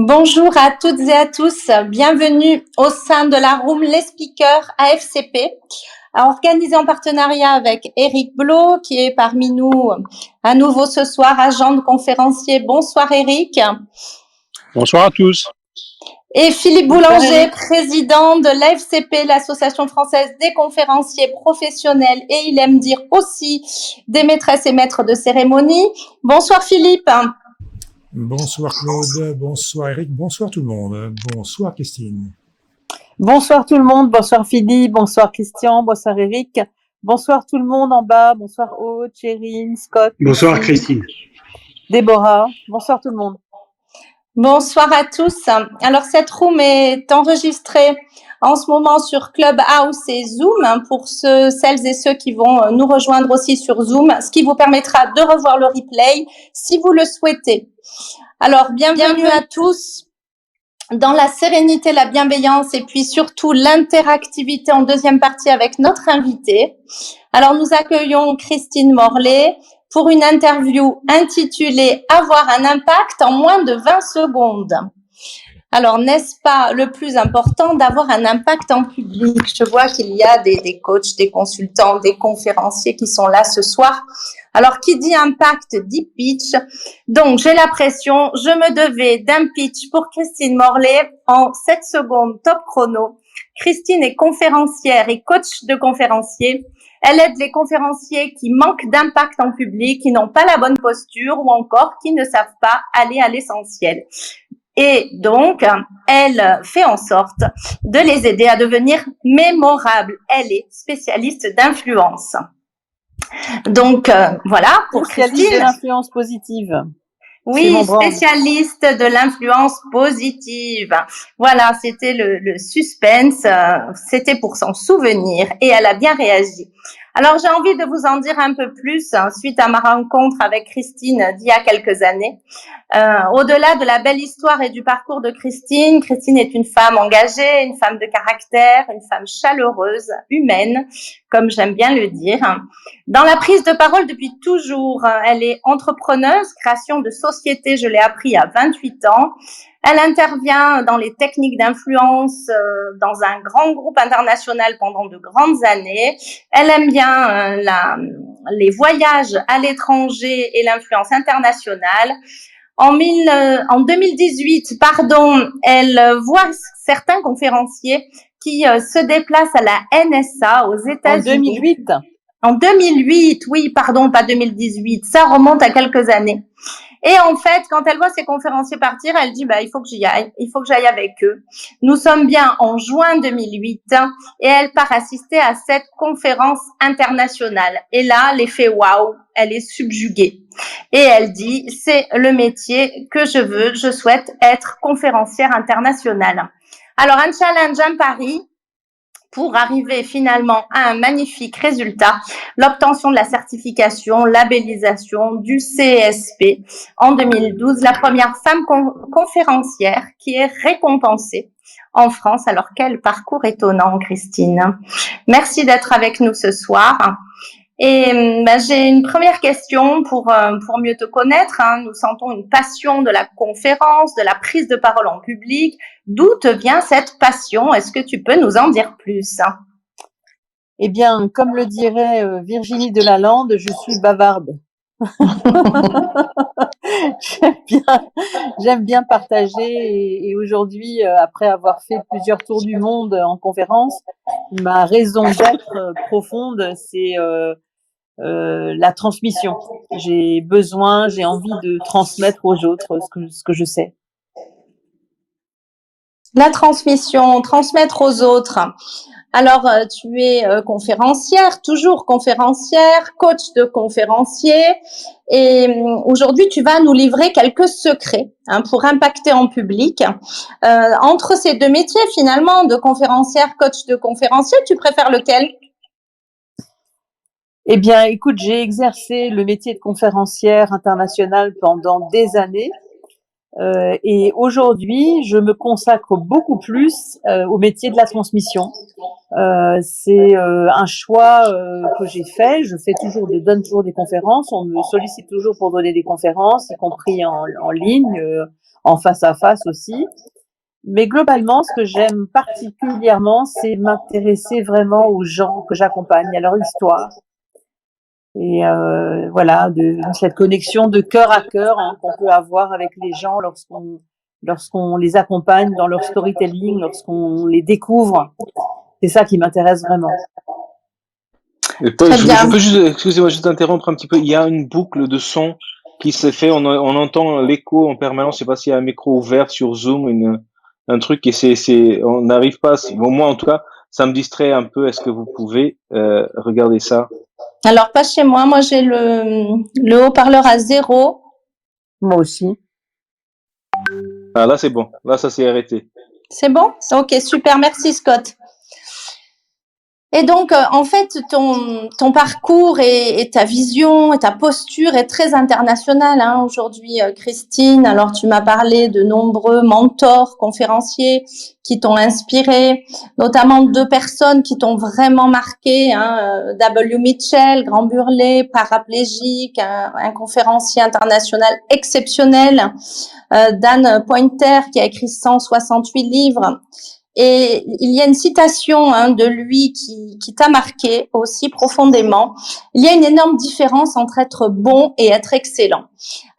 Bonjour à toutes et à tous, bienvenue au sein de la Room Les Speakers AFCP, organisée en partenariat avec Eric Blo, qui est parmi nous à nouveau ce soir, agent de conférencier. Bonsoir Eric. Bonsoir à tous. Et Philippe Boulanger, président de l'AFCP, l'Association française des conférenciers professionnels, et il aime dire aussi des maîtresses et maîtres de cérémonie. Bonsoir Philippe. Bonsoir Claude, bonsoir Eric, bonsoir tout le monde. Bonsoir Christine. Bonsoir tout le monde, bonsoir Philippe, bonsoir Christian, bonsoir Eric, bonsoir tout le monde en bas, bonsoir Aude, Chérine, Scott. Bonsoir Christine. Déborah, bonsoir tout le monde. Bonsoir à tous. Alors cette room est enregistrée en ce moment sur Clubhouse et Zoom pour celles et ceux qui vont nous rejoindre aussi sur Zoom, ce qui vous permettra de revoir le replay si vous le souhaitez. Alors bienvenue à tous dans la sérénité, la bienveillance et puis surtout l'interactivité en deuxième partie avec notre invité. Alors nous accueillons Christine Morlet pour une interview intitulée « Avoir un impact en moins de 20 secondes ». Alors, n'est-ce pas le plus important d'avoir un impact en public? Je vois qu'il y a des coachs, des consultants, des conférenciers qui sont là ce soir. Alors, qui dit impact dit pitch. Donc, j'ai la pression. Je me devais d'un pitch pour Christine Morlet en 7 secondes top chrono. Christine est conférencière et coach de conférenciers. Elle aide les conférenciers qui manquent d'impact en public, qui n'ont pas la bonne posture ou encore qui ne savent pas aller à l'essentiel. Et donc, elle fait en sorte de les aider à devenir mémorables. Elle est spécialiste d'influence. Donc, voilà pour Christine. Spécialiste de l'influence positive. Oui, spécialiste de l'influence positive. Voilà, c'était le suspense. C'était pour s'en souvenir et elle a bien réagi. Alors, j'ai envie de vous en dire un peu plus suite à ma rencontre avec Christine d'il y a quelques années. Au-delà de la belle histoire et du parcours de Christine, Christine est une femme engagée, une femme de caractère, une femme chaleureuse, humaine, comme j'aime bien le dire. Dans la prise de parole depuis toujours, elle est entrepreneuse, création de société, je l'ai appris à 28 ans. Elle intervient dans les techniques d'influence dans un grand groupe international pendant de grandes années. Elle aime bien les voyages à l'étranger et l'influence internationale. En 2018, elle voit certains conférenciers qui se déplacent à la NSA aux États-Unis. En 2008, oui, pardon, pas 2018. Ça remonte à quelques années. Et en fait, quand elle voit ses conférenciers partir, elle dit, il faut que j'y aille. Il faut que j'aille avec eux. Nous sommes bien en juin 2008 et elle part assister à cette conférence internationale. Et là, l'effet waouh, elle est subjuguée. Et elle dit, c'est le métier que je veux. Je souhaite être conférencière internationale. Alors, un challenge à Paris pour arriver finalement à un magnifique résultat, l'obtention de la certification, labellisation du CSP en 2012, la première femme conférencière qui est récompensée en France. Alors, quel parcours étonnant, Christine. Merci d'être avec nous ce soir. Et j'ai une première question pour mieux te connaître. Nous sentons une passion de la conférence, de la prise de parole en public. D'où te vient cette passion? Est-ce que tu peux nous en dire plus? Eh bien, comme le dirait Virginie Delalande, je suis bavarde. J'aime bien partager et aujourd'hui, après avoir fait plusieurs tours du monde en conférence, ma raison d'être profonde, c'est la transmission. J'ai envie de transmettre aux autres ce que je sais. La transmission, transmettre aux autres. Alors, tu es conférencière, toujours conférencière, coach de conférenciers. Et aujourd'hui, tu vas nous livrer quelques secrets pour impacter en public. Entre ces deux métiers, finalement, de conférencière, coach de conférencier, tu préfères lequel? Eh bien, écoute, j'ai exercé le métier de conférencière internationale pendant des années. Et aujourd'hui, je me consacre beaucoup plus au métier de la transmission. C'est un choix que j'ai fait. Donne toujours des conférences. On me sollicite toujours pour donner des conférences, y compris en ligne, en face à face aussi. Mais globalement, ce que j'aime particulièrement, c'est m'intéresser vraiment aux gens que j'accompagne, à leur histoire. Et voilà, cette connexion de cœur à cœur qu'on peut avoir avec les gens lorsqu'on les accompagne dans leur storytelling, lorsqu'on les découvre. C'est ça qui m'intéresse vraiment. Je peux juste, excusez-moi, juste interrompre un petit peu. Il y a une boucle de son qui s'est fait. On entend l'écho en permanence. Je sais pas s'il y a un micro ouvert sur Zoom, un truc et on n'arrive pas. Bon, moi, en tout cas, ça me distrait un peu. Est-ce que vous pouvez regarder ça? Alors, pas chez moi. Moi, j'ai le haut-parleur à 0. Moi aussi. Ah, là, c'est bon. Là, ça s'est arrêté. C'est bon? Ok, super. Merci, Scott. Et donc, en fait, ton parcours et ta vision et ta posture est très internationale aujourd'hui, Christine. Alors, tu m'as parlé de nombreux mentors, conférenciers qui t'ont inspiré, notamment 2 personnes qui t'ont vraiment marqué. W. Mitchell, grand burlet, paraplégique, un conférencier international exceptionnel. Dan Pointer qui a écrit 168 livres. Et il y a une citation de lui qui t'a marqué aussi profondément. Il y a une énorme différence entre être bon et être excellent.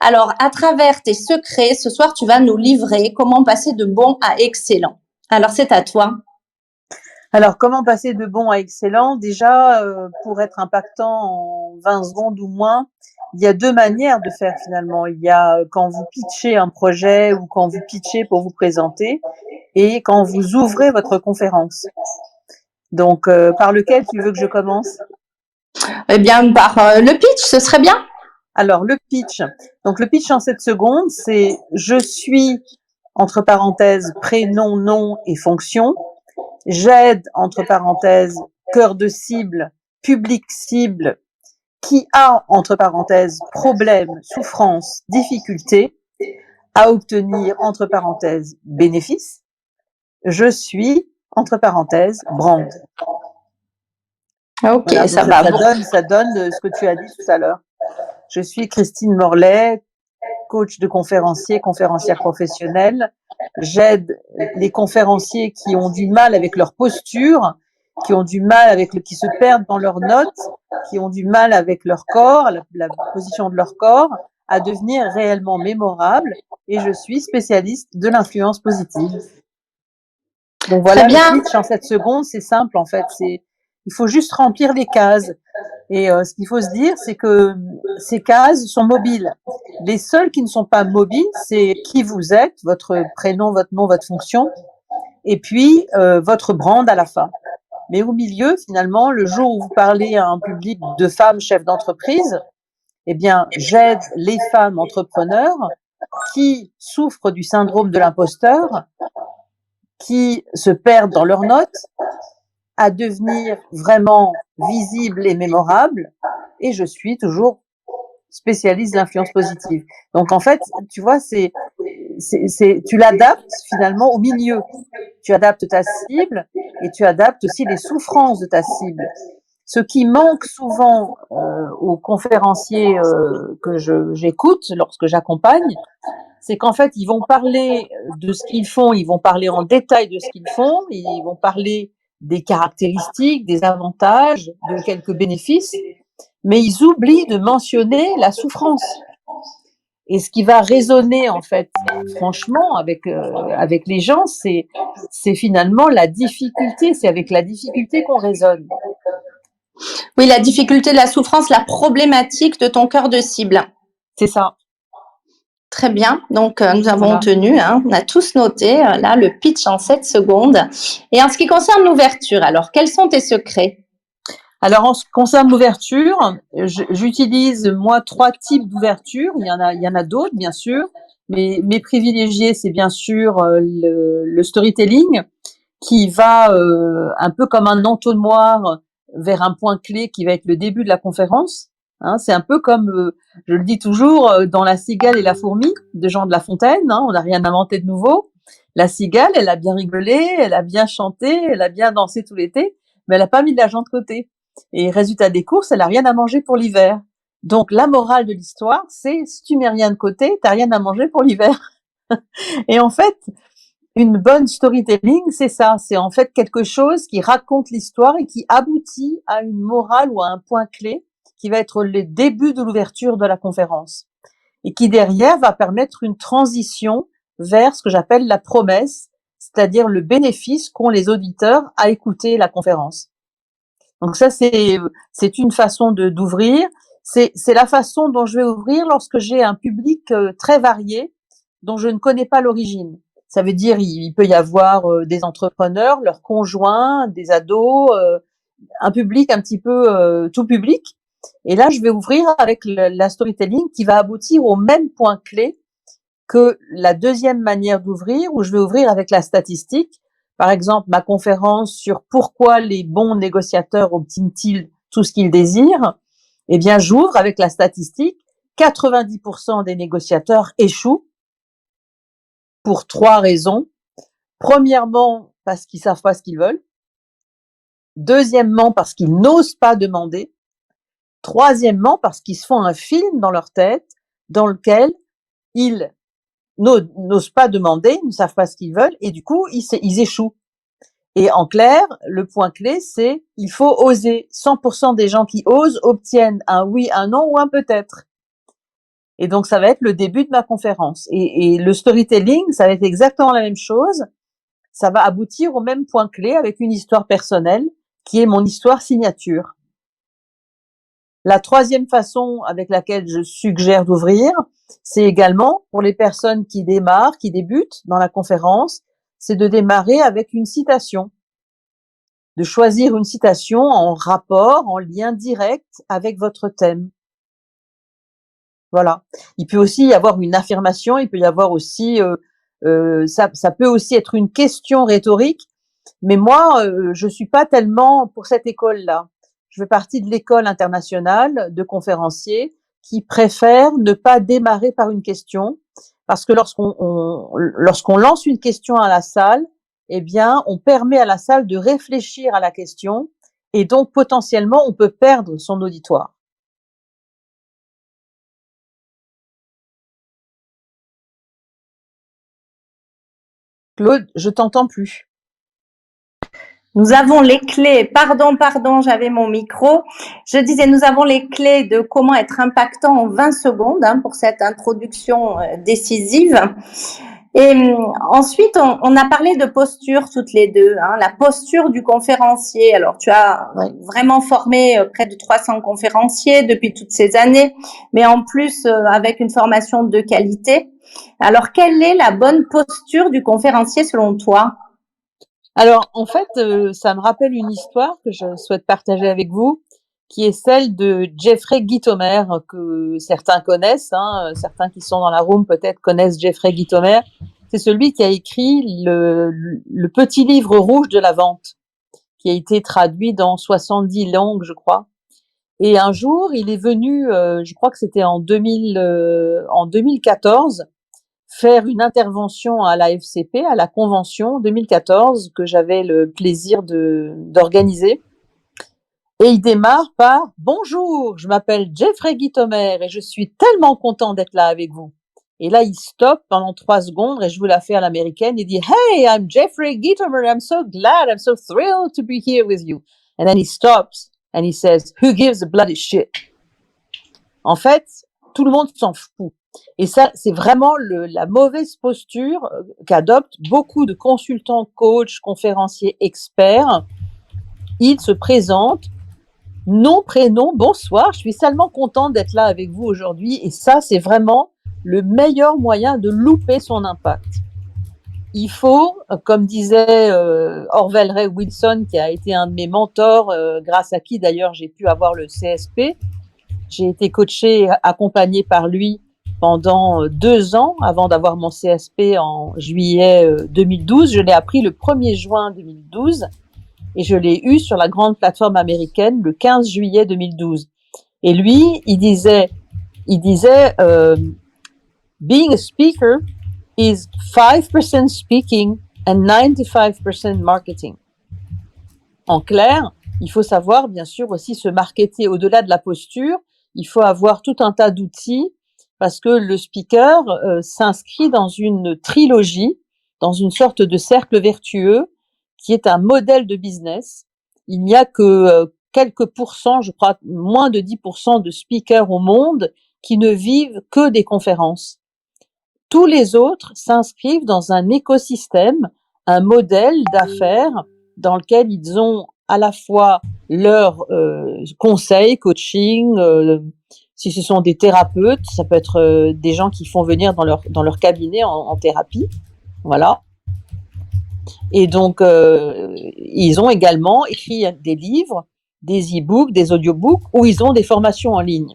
Alors, à travers tes secrets, ce soir, tu vas nous livrer comment passer de bon à excellent. Alors, c'est à toi. Alors, comment passer de bon à excellent? Déjà, pour être impactant en 20 secondes ou moins, il y a 2 manières de faire finalement. Il y a quand vous pitchez un projet ou quand vous pitchez pour vous présenter et quand vous ouvrez votre conférence. Donc, par lequel tu veux que je commence? Eh bien, par le pitch, ce serait bien. Alors, le pitch. Donc, le pitch en 7 secondes, c'est je suis, entre parenthèses, prénom, nom et fonction. J'aide, entre parenthèses, cœur de cible, public cible, qui a, entre parenthèses, problème, souffrance, difficulté, à obtenir, entre parenthèses, bénéfice. Je suis, entre parenthèses, brand. Ok, voilà, ça donne ce que tu as dit tout à l'heure. Je suis Christine Morlaix, coach de conférencière professionnelle. J'aide les conférenciers qui ont du mal avec leur posture, qui ont du mal qui se perdent dans leurs notes, qui ont du mal avec leur corps, la position de leur corps, à devenir réellement mémorables. Et je suis spécialiste de l'influence positive. Donc voilà, le pitch en 7 secondes, c'est simple en fait. Il faut juste remplir les cases. Et ce qu'il faut se dire, c'est que ces cases sont mobiles. Les seules qui ne sont pas mobiles, c'est qui vous êtes, votre prénom, votre nom, votre fonction, et puis votre brand à la fin. Mais au milieu, finalement, le jour où vous parlez à un public de femmes chefs d'entreprise, eh bien, j'aide les femmes entrepreneurs qui souffrent du syndrome de l'imposteur, qui se perdent dans leurs notes, à devenir vraiment visibles et mémorables. Et je suis toujours spécialiste de l'influence positive. Donc en fait, tu vois, tu l'adaptes finalement au milieu. Tu adaptes ta cible et tu adaptes aussi les souffrances de ta cible. Ce qui manque souvent aux conférenciers que j'écoute lorsque j'accompagne, c'est qu'en fait, ils vont parler de ce qu'ils font, ils vont parler en détail de ce qu'ils font, ils vont parler des caractéristiques, des avantages, de quelques bénéfices, mais ils oublient de mentionner la souffrance. Et ce qui va résonner, en fait, franchement, avec les gens, c'est finalement la difficulté, c'est avec la difficulté qu'on résonne. Oui, la difficulté, la souffrance, la problématique de ton cœur de cible. C'est ça. Très bien. Donc, nous avons tenu, on a tous noté, là, le pitch en 7 secondes. Et en ce qui concerne l'ouverture, alors, quels sont tes secrets? Alors, en ce qui concerne l'ouverture, j'utilise, moi, 3 types d'ouverture. Il y en a d'autres, bien sûr. Mais mes privilégiés, c'est bien sûr le storytelling qui va un peu comme un entonnoir vers un point clé qui va être le début de la conférence. Hein, c'est un peu comme, je le dis toujours, dans La cigale et la fourmi de Jean de La Fontaine. Hein, on n'a rien inventé de nouveau. La cigale, elle a bien rigolé, elle a bien chanté, elle a bien dansé tout l'été, mais elle n'a pas mis de l'argent de côté. Et résultat des courses, elle a rien à manger pour l'hiver. Donc la morale de l'histoire, c'est si tu mets rien de côté, t'as rien à manger pour l'hiver. Et en fait, une bonne storytelling, c'est ça. C'est en fait quelque chose qui raconte l'histoire et qui aboutit à une morale ou à un point clé qui va être le début de l'ouverture de la conférence et qui derrière va permettre une transition vers ce que j'appelle la promesse, c'est-à-dire le bénéfice qu'ont les auditeurs à écouter la conférence. Donc ça, c'est une façon d'ouvrir. C'est la façon dont je vais ouvrir lorsque j'ai un public très varié dont je ne connais pas l'origine. Ça veut dire il peut y avoir des entrepreneurs, leurs conjoints, des ados, un public un petit peu tout public. Et là, je vais ouvrir avec la storytelling qui va aboutir au même point clé que la deuxième manière d'ouvrir, où je vais ouvrir avec la statistique. Par exemple, ma conférence sur pourquoi les bons négociateurs obtiennent-ils tout ce qu'ils désirent. Eh bien, j'ouvre avec la statistique. 90% des négociateurs échouent pour 3 raisons. Premièrement, parce qu'ils savent pas ce qu'ils veulent. Deuxièmement, parce qu'ils n'osent pas demander. Troisièmement, parce qu'ils se font un film dans leur tête dans lequel ils n'osent pas demander, ne savent pas ce qu'ils veulent et du coup, ils échouent. Et en clair, le point clé, c'est il faut oser. 100% des gens qui osent obtiennent un oui, un non ou un peut-être. Et donc, ça va être le début de ma conférence. Et le storytelling, ça va être exactement la même chose. Ça va aboutir au même point clé avec une histoire personnelle qui est mon histoire signature. La troisième façon avec laquelle je suggère d'ouvrir, c'est également pour les personnes qui démarrent, qui débutent dans la conférence, c'est de démarrer avec une citation, de choisir une citation en rapport, en lien direct avec votre thème. Voilà. Il peut aussi y avoir une affirmation, il peut y avoir aussi, ça peut aussi être une question rhétorique, mais moi, je suis pas tellement pour cette école-là. Je fais partie de l'école internationale de conférenciers qui préfèrent ne pas démarrer par une question, parce que lorsqu'on lance une question à la salle, eh bien, on permet à la salle de réfléchir à la question, et donc potentiellement, on peut perdre son auditoire. Claude, je t'entends plus. Nous avons les clés, pardon, j'avais mon micro. Je disais, nous avons les clés de comment être impactant en 20 secondes pour cette introduction décisive. Et ensuite, on a parlé de posture toutes les deux, la posture du conférencier. Alors, tu as vraiment formé près de 300 conférenciers depuis toutes ces années, mais en plus avec une formation de qualité. Alors, quelle est la bonne posture du conférencier selon toi ? Alors, en fait, ça me rappelle une histoire que je souhaite partager avec vous, qui est celle de Jeffrey Gitomer, que certains connaissent, certains qui sont dans la room peut-être connaissent Jeffrey Gitomer. C'est celui qui a écrit le petit livre rouge de la vente, qui a été traduit dans 70 langues, je crois. Et un jour, il est venu, je crois que c'était en 2014, faire une intervention à la FCP, à la convention 2014, que j'avais le plaisir d'organiser. Et il démarre par « Bonjour, je m'appelle Jeffrey Gitomer et je suis tellement content d'être là avec vous. » Et là, il stoppe pendant 3 secondes et je vous la fais à l'américaine. Il dit « Hey, I'm Jeffrey Gitomer. I'm so glad. I'm so thrilled to be here with you. » And then he stops and he says « Who gives a bloody shit? » En fait, tout le monde s'en fout. Et ça, c'est vraiment la mauvaise posture qu'adoptent beaucoup de consultants, coachs, conférenciers, experts. Ils se présentent, nom, prénom, bonsoir, je suis tellement contente d'être là avec vous aujourd'hui. Et ça, c'est vraiment le meilleur moyen de louper son impact. Il faut, comme disait Orville Ray Wilson, qui a été un de mes mentors, grâce à qui d'ailleurs j'ai pu avoir le CSP, j'ai été coachée, accompagnée par lui pendant 2 ans avant d'avoir mon CSP en juillet 2012. Je l'ai appris le 1er juin 2012 et je l'ai eu sur la grande plateforme américaine le 15 juillet 2012. Et lui, il disait, being a speaker is 5% speaking and 95% marketing. En clair, il faut savoir, bien sûr, aussi se marketer au-delà de la posture. Il faut avoir tout un tas d'outils parce que le speaker s'inscrit dans une trilogie, dans une sorte de cercle vertueux qui est un modèle de business. Il n'y a que quelques pourcents, je crois, moins de 10% de speakers au monde qui ne vivent que des conférences. Tous les autres s'inscrivent dans un écosystème, un modèle d'affaires dans lequel ils ont à la fois leurs conseils, coaching, si ce sont des thérapeutes, ça peut être des gens qui font venir dans leur cabinet en thérapie, voilà. Et donc, ils ont également écrit des livres, des e-books, des audiobooks, où ils ont des formations en ligne.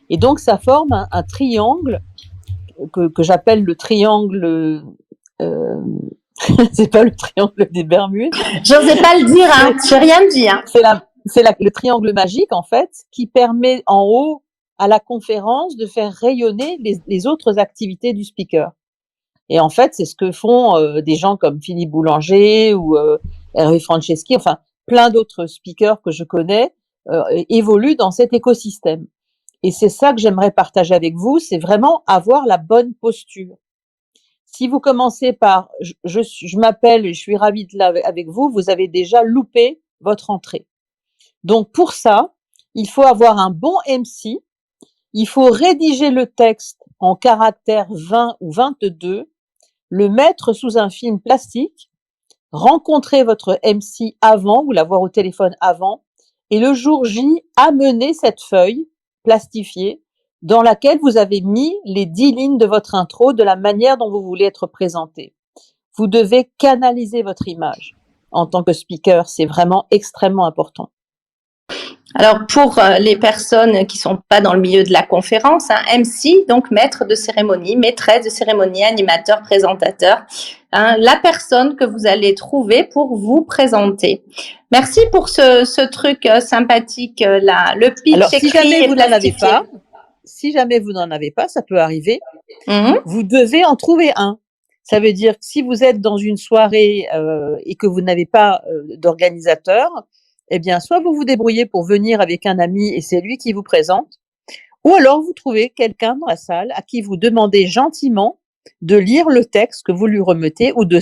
Et donc, ça forme un triangle que j'appelle le triangle... c'est pas le triangle des Bermudes. J'osais pas le dire, hein. Je n'ai rien dit. Hein. C'est le triangle magique, en fait, qui permet en haut à la conférence de faire rayonner les autres activités du speaker. Et en fait, c'est ce que font des gens comme Philippe Boulanger ou Hervé Franceschi, enfin plein d'autres speakers que je connais évoluent dans cet écosystème. Et c'est ça que j'aimerais partager avec vous, c'est vraiment avoir la bonne posture. Si vous commencez par je m'appelle, je suis ravie de là avec vous, vous avez déjà loupé votre entrée. Donc pour ça, il faut avoir un bon MC, il faut rédiger le texte en caractères 20 ou 22, le mettre sous un film plastique, rencontrer votre MC avant ou l'avoir au téléphone avant, et le jour J, amener cette feuille plastifiée dans laquelle vous avez mis les 10 lignes de votre intro de la manière dont vous voulez être présenté. Vous devez canaliser votre image. En tant que speaker, c'est vraiment extrêmement important. Alors, pour les personnes qui sont pas dans le milieu de la conférence, hein, MC, donc maître de cérémonie, maîtresse de cérémonie, animateur, présentateur, hein, la personne que vous allez trouver pour vous présenter. Merci pour ce truc sympathique là, le pitch. Alors, si jamais vous n'en avez pas, ça peut arriver, vous devez en trouver un. Ça veut dire que si vous êtes dans une soirée et que vous n'avez pas d'organisateur, eh bien, soit vous vous débrouillez pour venir avec un ami et c'est lui qui vous présente, ou alors vous trouvez quelqu'un dans la salle à qui vous demandez gentiment de lire le texte que vous lui remettez ou de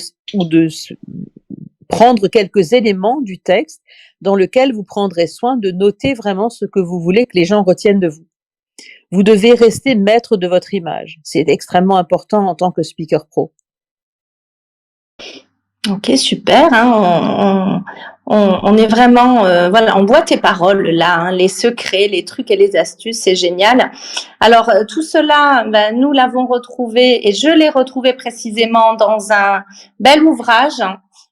prendre quelques éléments du texte dans lequel vous prendrez soin de noter vraiment ce que vous voulez que les gens retiennent de vous. Vous devez rester maître de votre image. C'est extrêmement important en tant que speaker pro. Ok, super. Hein, on est vraiment, voilà, on voit tes paroles là, hein, les secrets, les trucs et les astuces, c'est génial. Alors tout cela, ben, nous l'avons retrouvé et je l'ai retrouvé précisément dans un bel ouvrage,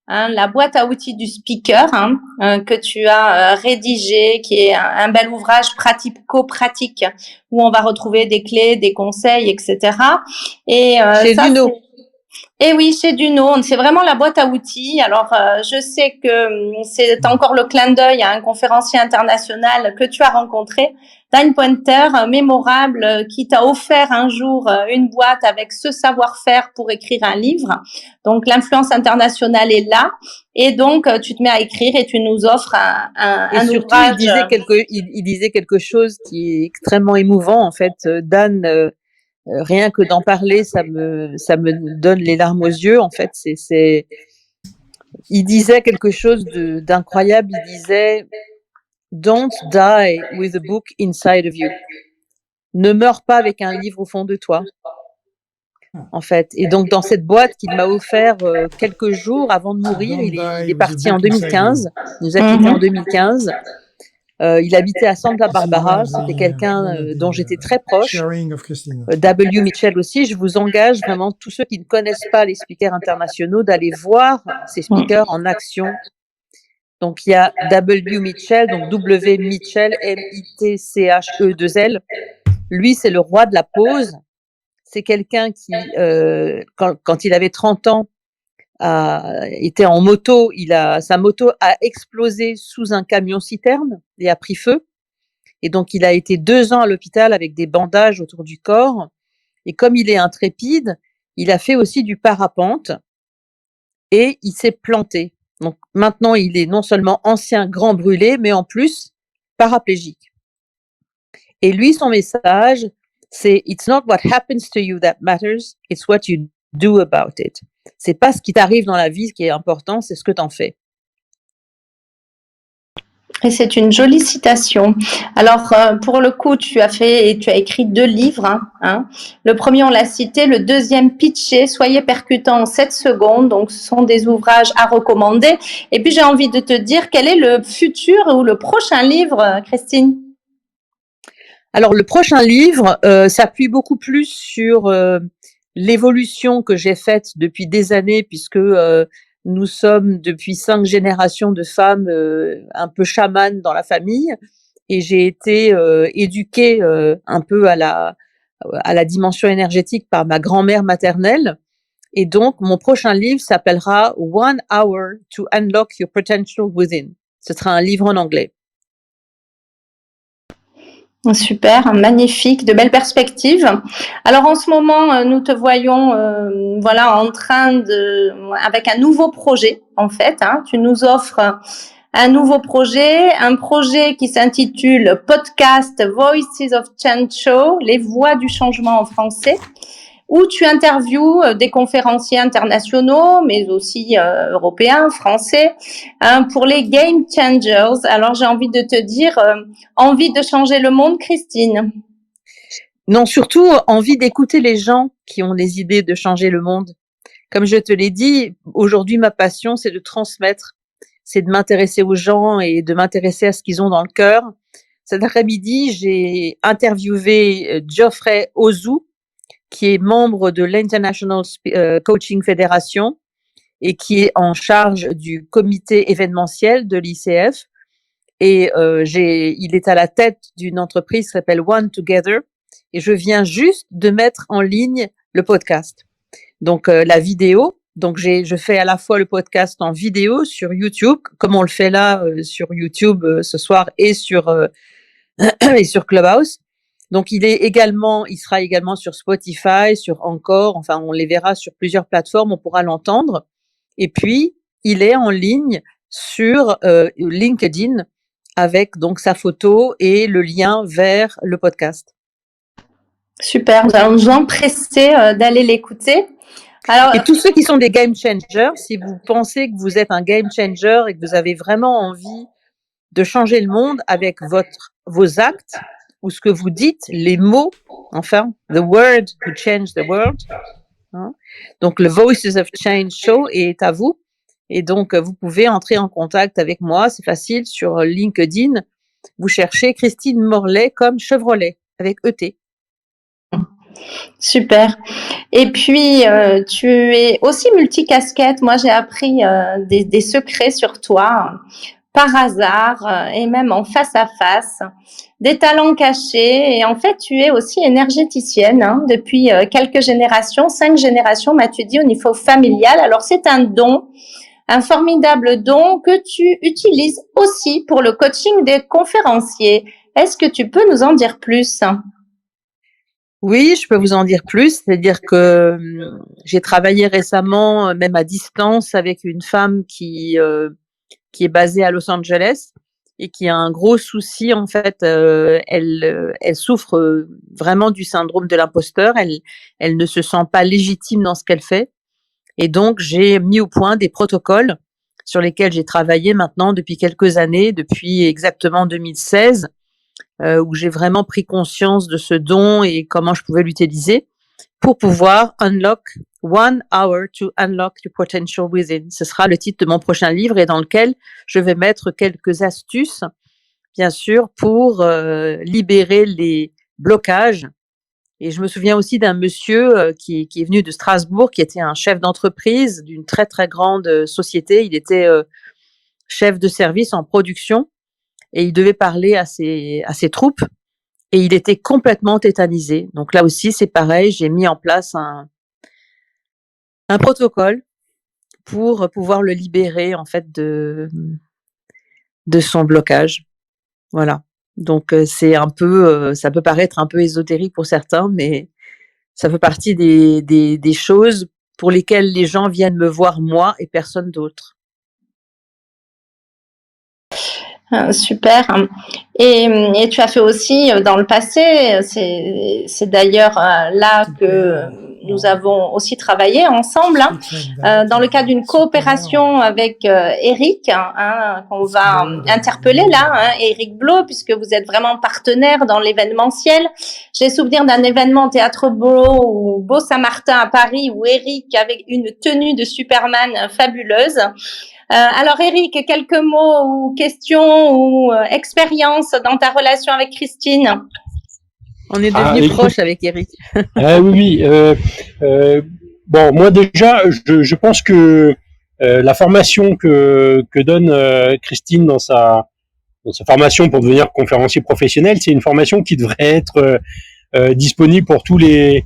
hein, la boîte à outils du speaker, hein, que tu as rédigé, qui est un bel ouvrage pratico-pratique où on va retrouver des clés, des conseils, etc. Et chez ça, Duno. Et oui, chez Duno, c'est vraiment la boîte à outils. Alors, je sais que c'est encore le clin d'œil à un conférencier international que tu as rencontré, Dan Pointer, mémorable, qui t'a offert un jour une boîte avec ce savoir-faire pour écrire un livre. Donc, l'influence internationale est là. Et donc, tu te mets à écrire et tu nous offres un surtout, ouvrage. Il disait quelque chose qui est extrêmement émouvant. En fait, Dan... rien que d'en parler, ça me donne les larmes aux yeux. En fait, il disait quelque chose d'incroyable. Il disait, "Don't die with a book inside of you." Ne meurs pas avec un livre au fond de toi. En fait. Et donc, dans cette boîte qu'il m'a offert quelques jours avant de mourir, il est parti en 2015. Il nous a quittés en 2015. Il habitait à Santa Barbara, c'était quelqu'un dont j'étais très proche. W. Mitchell aussi, je vous engage vraiment, tous ceux qui ne connaissent pas les speakers internationaux, d'aller voir ces speakers en action. Donc, il y a W. Mitchell, donc W. Mitchell, M-I-T-C-H-E-2-L. Lui, c'est le roi de la pause. C'est quelqu'un qui, quand il avait 30 ans, était en moto, sa moto a explosé sous un camion citerne et a pris feu. Et donc, il a été 2 ans à l'hôpital avec des bandages autour du corps. Et comme il est intrépide, il a fait aussi du parapente et il s'est planté. Donc, maintenant, il est non seulement ancien grand brûlé, mais en plus paraplégique. Et lui, son message, c'est It's not what happens to you that matters, it's what you do about it. C'est pas ce qui t'arrive dans la vie qui est important, c'est ce que t'en fais. Et c'est une jolie citation. Alors, pour le coup, tu as écrit 2 livres. Hein. Le premier, on l'a cité. Le deuxième, Pitché, soyez percutant en 7 secondes. Donc, ce sont des ouvrages à recommander. Et puis, j'ai envie de te dire, quel est le futur ou le prochain livre, Christine? Alors, le prochain livre s'appuie beaucoup plus sur l'évolution que j'ai faite depuis des années, puisque nous sommes depuis 5 générations de femmes un peu chamanes dans la famille, et j'ai été éduquée un peu à la dimension énergétique par ma grand-mère maternelle. Et donc, mon prochain livre s'appellera One Hour to Unlock Your Potential Within. Ce sera un livre en anglais. Super, magnifique, de belles perspectives. Alors en ce moment, nous te voyons, voilà, en train avec un nouveau projet en fait. Hein, tu nous offres un nouveau projet, un projet qui s'intitule Podcast Voices of Change Show, les voix du changement en français, où tu interviews des conférenciers internationaux, mais aussi européens, français, pour les Game Changers. Alors, j'ai envie de te dire, envie de changer le monde, Christine? Non, surtout envie d'écouter les gens qui ont les idées de changer le monde. Comme je te l'ai dit, aujourd'hui, ma passion, c'est de transmettre, c'est de m'intéresser aux gens et de m'intéresser à ce qu'ils ont dans le cœur. Cet après-midi, j'ai interviewé Geoffrey Ozu, qui est membre de l'International Coaching Federation et qui est en charge du comité événementiel de l'ICF. Et il est à la tête d'une entreprise qui s'appelle One Together. Et je viens juste de mettre en ligne le podcast. Donc, la vidéo. Donc, je fais à la fois le podcast en vidéo sur YouTube, comme on le fait là sur YouTube ce soir et sur Clubhouse. Donc, il sera également sur Spotify, sur Encore, enfin, on les verra sur plusieurs plateformes, on pourra l'entendre. Et puis, il est en ligne sur LinkedIn avec donc sa photo et le lien vers le podcast. Super, nous allons nous empresser d'aller l'écouter. Alors, et tous ceux qui sont des game changers, si vous pensez que vous êtes un game changer et que vous avez vraiment envie de changer le monde avec vos actes, ou ce que vous dites, les mots, enfin, the word who change the world. Hein. Donc, le Voices of Change Show est à vous. Et donc, vous pouvez entrer en contact avec moi. C'est facile sur LinkedIn. Vous cherchez Christine Morlaix comme Chevrolet avec ET. Super. Et puis, tu es aussi multicasquette. Moi, j'ai appris des secrets sur toi par hasard et même en face à face, des talents cachés. Et en fait, tu es aussi énergéticienne hein, depuis quelques générations, 5 générations, m'as-tu dit, au niveau familial. Alors, c'est un don, un formidable don que tu utilises aussi pour le coaching des conférenciers. Est-ce que tu peux nous en dire plus ? Oui, je peux vous en dire plus. C'est-à-dire que j'ai travaillé récemment, même à distance, avec une femme qui est basée à Los Angeles et qui a un gros souci. En fait, elle souffre vraiment du syndrome de l'imposteur. Elle ne se sent pas légitime dans ce qu'elle fait. Et donc, j'ai mis au point des protocoles sur lesquels j'ai travaillé maintenant depuis quelques années, depuis exactement 2016, où j'ai vraiment pris conscience de ce don et comment je pouvais l'utiliser pour pouvoir unlock One Hour to Unlock Your Potential Within. Ce sera le titre de mon prochain livre et dans lequel je vais mettre quelques astuces, bien sûr, pour libérer les blocages. Et je me souviens aussi d'un monsieur qui est venu de Strasbourg, qui était un chef d'entreprise d'une très, très grande société. Il était chef de service en production et il devait parler à ses troupes et il était complètement tétanisé. Donc là aussi, c'est pareil, j'ai mis en place un protocole pour pouvoir le libérer en fait de son blocage. Voilà. Donc c'est un peu, ça peut paraître un peu ésotérique pour certains, mais ça fait partie des choses pour lesquelles les gens viennent me voir moi et personne d'autre. Super. Et tu as fait aussi dans le passé, c'est d'ailleurs là que nous avons aussi travaillé ensemble, dans le cadre d'une coopération avec Eric, qu'on va interpeller là, Eric Blo, puisque vous êtes vraiment partenaire dans l'événementiel. J'ai souvenir d'un événement au Théâtre Beau Saint-Martin à Paris où Eric avait une tenue de Superman fabuleuse. Alors Eric, quelques mots ou questions ou expériences dans ta relation avec Christine? On est devenus proches avec Eric. Oui. Bon, moi déjà, je pense que la formation que donne Christine dans sa formation pour devenir conférencier professionnel, c'est une formation qui devrait être disponible pour tous les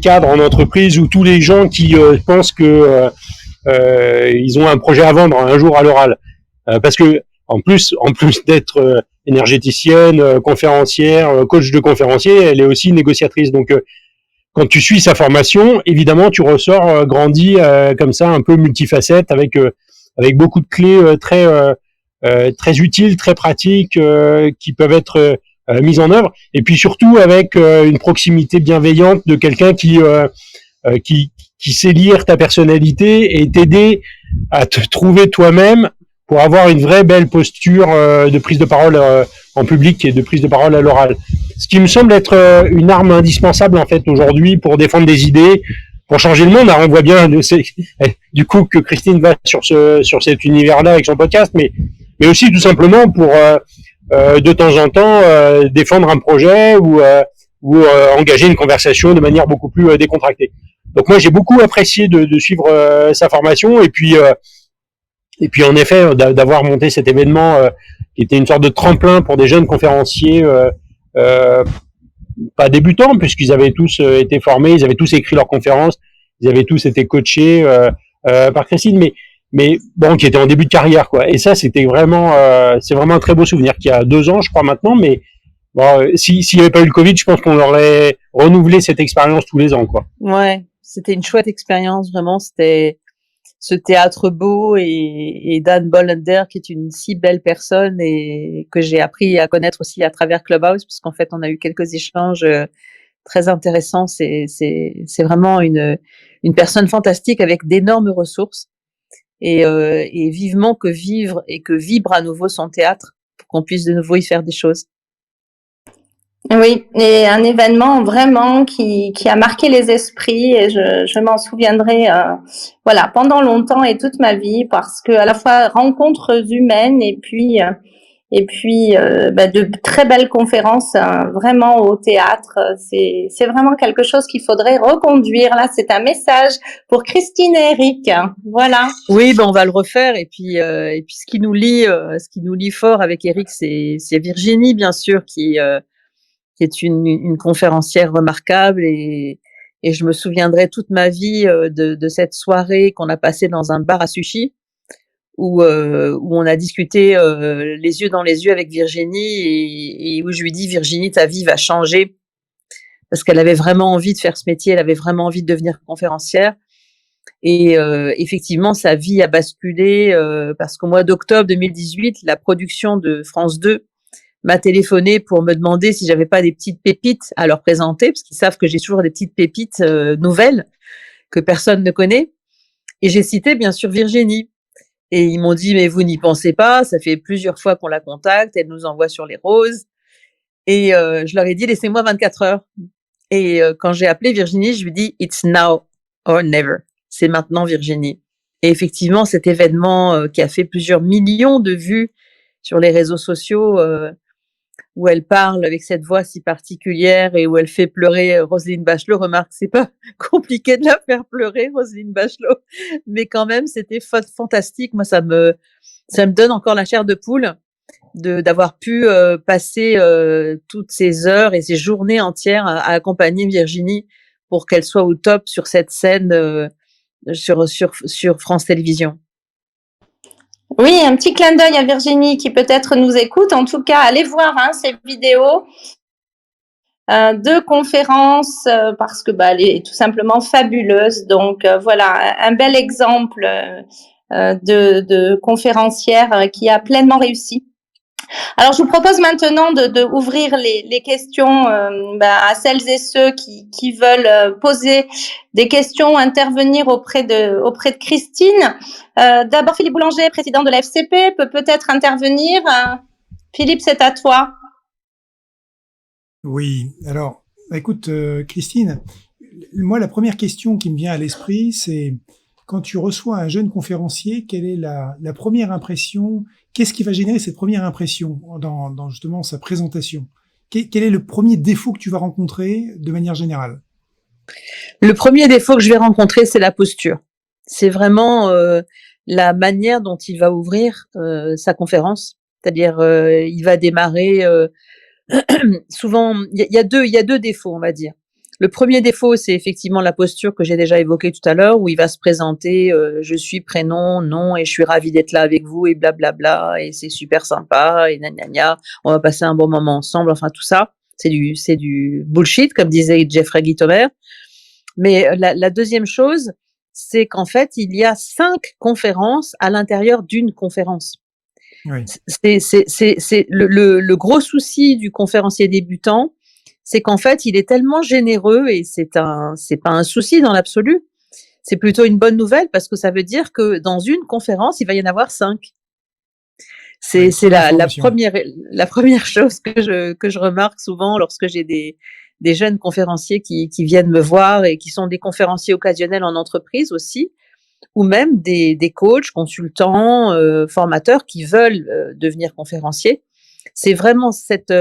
cadres en entreprise ou tous les gens qui pensent que ils ont un projet à vendre un jour à l'oral, parce que en plus d'être énergéticienne, conférencière, coach de conférencier, elle est aussi négociatrice. Donc quand tu suis sa formation, évidemment tu ressors grandi comme ça, un peu multifacette, avec beaucoup de clés très utiles, très pratiques, qui peuvent être mises en œuvre, et puis surtout avec une proximité bienveillante de quelqu'un qui sait lire ta personnalité et t'aider à te trouver toi-même pour avoir une vraie belle posture de prise de parole en public et de prise de parole à l'oral. Ce qui me semble être une arme indispensable en fait aujourd'hui pour défendre des idées, pour changer le monde. Alors on voit bien du coup que Christine va sur cet univers-là avec son podcast, mais aussi tout simplement pour de temps en temps défendre un projet ou engager une conversation de manière beaucoup plus décontractée. Donc moi j'ai beaucoup apprécié de suivre sa formation, et puis en effet d'avoir monté cet événement qui était une sorte de tremplin pour des jeunes conférenciers pas débutants, puisqu'ils avaient tous été formés, ils avaient tous écrit leurs conférences, ils avaient tous été coachés par Christine, mais bon, qui étaient en début de carrière, quoi. Et ça c'était vraiment c'est vraiment un très beau souvenir, qui a 2 ans je crois maintenant, mais bon, s'il n'y avait pas eu le Covid, je pense qu'on aurait renouvelé cette expérience tous les ans, quoi. Ouais, c'était une chouette expérience, vraiment. C'était ce Théâtre Beau et Dan Bollender, qui est une si belle personne et que j'ai appris à connaître aussi à travers Clubhouse, puisqu'en fait, on a eu quelques échanges très intéressants. C'est vraiment une personne fantastique avec d'énormes ressources, et vivement que vibre à nouveau son théâtre pour qu'on puisse de nouveau y faire des choses. Oui, et un événement vraiment qui a marqué les esprits, et je m'en souviendrai voilà, pendant longtemps et toute ma vie, parce que à la fois rencontres humaines et puis de très belles conférences vraiment au théâtre. C'est vraiment quelque chose qu'il faudrait reconduire. Là, c'est un message pour Christine et Eric. Voilà. Oui, on va le refaire, et puis ce qui nous lie fort avec Eric, c'est Virginie, bien sûr, qui est une conférencière remarquable, et je me souviendrai toute ma vie de cette soirée qu'on a passée dans un bar à sushi, où on a discuté les yeux dans les yeux avec Virginie, et où je lui dis: Virginie, ta vie va changer, parce qu'elle avait vraiment envie de faire ce métier, elle avait vraiment envie de devenir conférencière, et effectivement sa vie a basculé parce qu'au mois d'octobre 2018, la production de France 2 m'a téléphoné pour me demander si j'avais pas des petites pépites à leur présenter, parce qu'ils savent que j'ai toujours des petites pépites nouvelles que personne ne connaît. Et j'ai cité bien sûr Virginie. Et ils m'ont dit: mais vous n'y pensez pas, ça fait plusieurs fois qu'on la contacte, elle nous envoie sur les roses. Et je leur ai dit: laissez-moi 24 heures. Et quand j'ai appelé Virginie, je lui dis: it's now or never. C'est maintenant, Virginie. Et effectivement, cet événement qui a fait plusieurs millions de vues sur les réseaux sociaux, où elle parle avec cette voix si particulière et où elle fait pleurer Roselyne Bachelot. Remarque, c'est pas compliqué de la faire pleurer, Roselyne Bachelot, mais quand même, c'était fantastique. Moi, ça me donne encore la chair de poule d'avoir pu passer toutes ces heures et ces journées entières à accompagner Virginie pour qu'elle soit au top sur cette scène sur France Télévisions. Oui, un petit clin d'œil à Virginie qui peut-être nous écoute. En tout cas, allez voir ces vidéos de conférences parce que elle est tout simplement fabuleuse. Donc voilà, un bel exemple de conférencière qui a pleinement réussi. Alors, je vous propose maintenant de ouvrir les questions à celles et ceux qui veulent poser des questions, intervenir auprès de Christine. D'abord, Philippe Boulanger, président de la FCP, peut peut-être intervenir. Philippe, c'est à toi. Oui, alors, écoute, Christine, moi, la première question qui me vient à l'esprit, c'est quand tu reçois un jeune conférencier, quelle est la première impression? Qu'est-ce qui va générer cette première impression dans justement sa présentation? Quel est le premier défaut que tu vas rencontrer de manière générale? Le premier défaut que je vais rencontrer, c'est la posture. C'est vraiment la manière dont il va ouvrir sa conférence. C'est-à-dire, il va démarrer souvent. Il y a deux défauts, on va dire. Le premier défaut, c'est effectivement la posture que j'ai déjà évoquée tout à l'heure, où il va se présenter, je suis prénom, nom, et je suis ravi d'être là avec vous, et blablabla, et c'est super sympa, et gna gna gna, on va passer un bon moment ensemble, enfin tout ça, c'est du bullshit, comme disait Jeffrey Gitomer. Mais la deuxième chose, c'est qu'en fait, il y a 5 conférences à l'intérieur d'une conférence. Oui. C'est le gros souci du conférencier débutant, c'est qu'en fait, il est tellement généreux et c'est pas un souci dans l'absolu. C'est plutôt une bonne nouvelle parce que ça veut dire que dans une conférence, il va y en avoir 5. C'est la première chose que je remarque souvent lorsque j'ai des jeunes conférenciers qui viennent me voir et qui sont des conférenciers occasionnels en entreprise aussi, ou même des coachs, consultants, formateurs qui veulent devenir conférenciers. C'est vraiment cette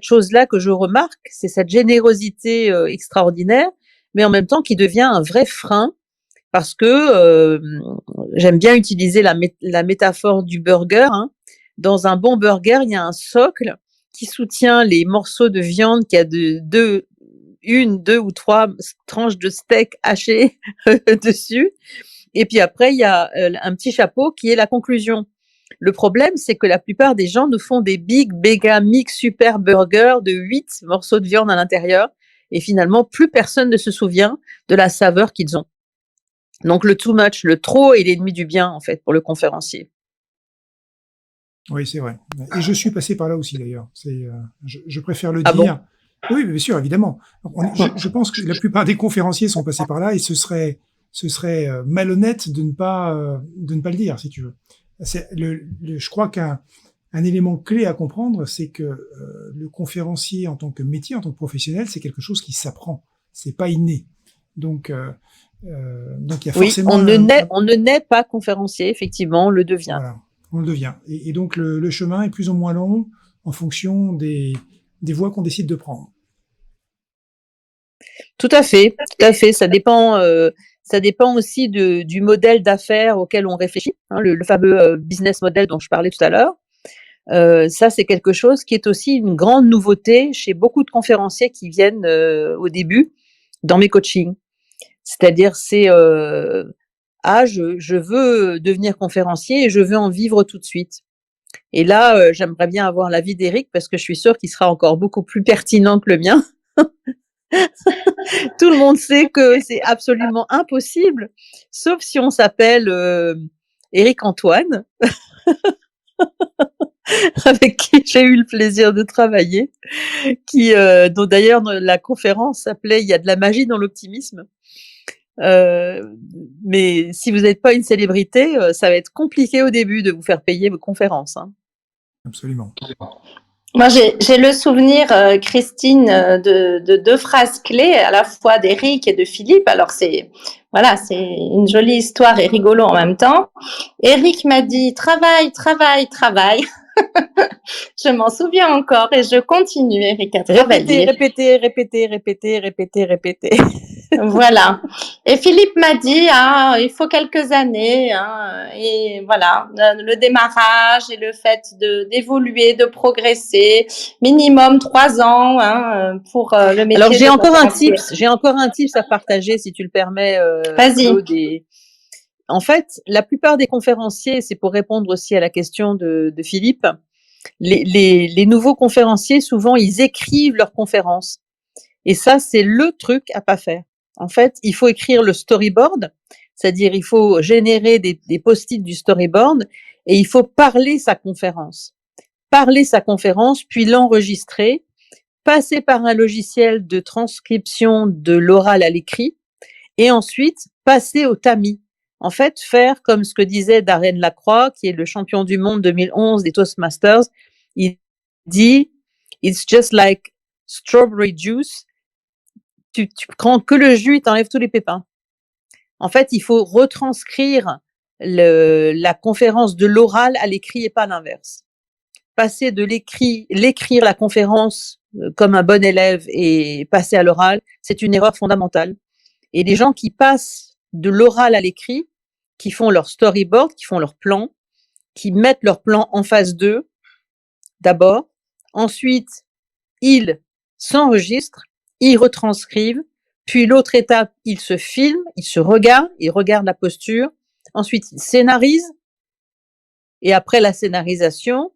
chose-là que je remarque, c'est cette générosité extraordinaire, mais en même temps qui devient un vrai frein parce que j'aime bien utiliser la métaphore du burger. Dans un bon burger, il y a un socle qui soutient les morceaux de viande qui a deux ou trois tranches de steak hachées dessus. Et puis après, il y a un petit chapeau qui est la conclusion. Le problème, c'est que la plupart des gens nous font des big, méga, mix, super burgers de 8 morceaux de viande à l'intérieur. Et finalement, plus personne ne se souvient de la saveur qu'ils ont. Donc, le too much, le trop est l'ennemi du bien, en fait, pour le conférencier. Oui, c'est vrai. Et je suis passé par là aussi, d'ailleurs. Je préfère le dire. Bon? Oui, bien sûr, évidemment. Je pense que la plupart des conférenciers sont passés par là et ce serait malhonnête de ne pas le dire, si tu veux. Je crois qu'un élément clé à comprendre, c'est que le conférencier en tant que métier, en tant que professionnel, c'est quelque chose qui s'apprend. C'est pas inné. Donc il y a forcément. On ne naît pas conférencier, effectivement, on le devient. Voilà, on le devient. Et donc le chemin est plus ou moins long en fonction des voies qu'on décide de prendre. Tout à fait. Ça dépend aussi du modèle d'affaires auquel on réfléchit, le fameux business model dont je parlais tout à l'heure. Ça, c'est quelque chose qui est aussi une grande nouveauté chez beaucoup de conférenciers qui viennent au début dans mes coachings. C'est-à-dire, je veux devenir conférencier et je veux en vivre tout de suite. Et là, j'aimerais bien avoir l'avis d'Éric parce que je suis sûre qu'il sera encore beaucoup plus pertinent que le mien. Tout le monde sait que c'est absolument impossible, sauf si on s'appelle Éric Antoine, avec qui j'ai eu le plaisir de travailler, dont d'ailleurs la conférence s'appelait « Il y a de la magie dans l'optimisme ». Mais si vous n'êtes pas une célébrité, ça va être compliqué au début de vous faire payer vos conférences. Absolument. Moi, j'ai le souvenir, Christine, de 2 phrases clés, à la fois d'Éric et de Philippe. Alors, c'est une jolie histoire et rigolo en même temps. Éric m'a dit « Travaille, travaille, travaille ». Je m'en souviens encore et je continue, Éric, à travailler. Répéter. Voilà. Et Philippe m'a dit, il faut quelques années, et voilà, le démarrage et le fait d'évoluer, de progresser, minimum 3 ans, pour le métier. Alors j'ai encore un tips à partager si tu le permets. Vas-y. Claude, en fait, la plupart des conférenciers, c'est pour répondre aussi à la question de Philippe, les nouveaux conférenciers, souvent, ils écrivent leurs conférences. Et ça, c'est le truc à pas faire. En fait, il faut écrire le storyboard, c'est-à-dire il faut générer des post-it du storyboard et il faut parler sa conférence. Parler sa conférence, puis l'enregistrer, passer par un logiciel de transcription de l'oral à l'écrit et ensuite passer au tamis. En fait, faire comme ce que disait Darren Lacroix, qui est le champion du monde 2011 des Toastmasters. Il dit, it's just like strawberry juice. Tu prends que le jus et t'enlèves tous les pépins. En fait, il faut retranscrire la conférence de l'oral à l'écrit et pas l'inverse. Passer de l'écrire la conférence comme un bon élève et passer à l'oral, c'est une erreur fondamentale. Et les gens qui passent de l'oral à l'écrit, qui font leur storyboard, qui font leur plan, qui mettent leur plan en phase 2, d'abord. Ensuite, ils s'enregistrent, ils retranscrivent. Puis l'autre étape, ils se filment, ils se regardent, ils regardent la posture. Ensuite, ils scénarisent. Et après la scénarisation,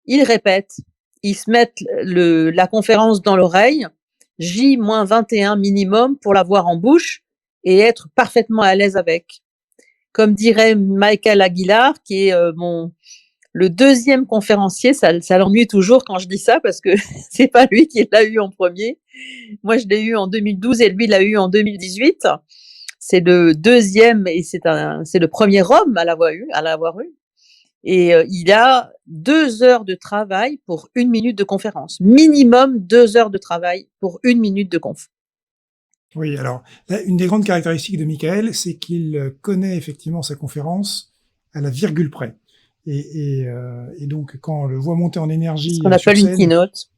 ils répètent. Ils se mettent la conférence dans l'oreille, J-21 minimum pour l'avoir en bouche et être parfaitement à l'aise avec. Comme dirait Michael Aguilar, qui est le deuxième conférencier, ça l'ennuie toujours quand je dis ça parce que c'est pas lui qui l'a eu en premier. Moi, je l'ai eu en 2012 et lui l'a eu en 2018. C'est le deuxième et c'est le premier homme à l'avoir eu. Et il a 2 heures de travail pour 1 minute de conférence. Minimum 2 heures de travail pour 1 minute de conf. Oui, alors, là, une des grandes caractéristiques de Michael, c'est qu'il connaît effectivement sa conférence à la virgule près. Et donc, quand on le voit monter en énergie... Ce qu'on appelle une keynote.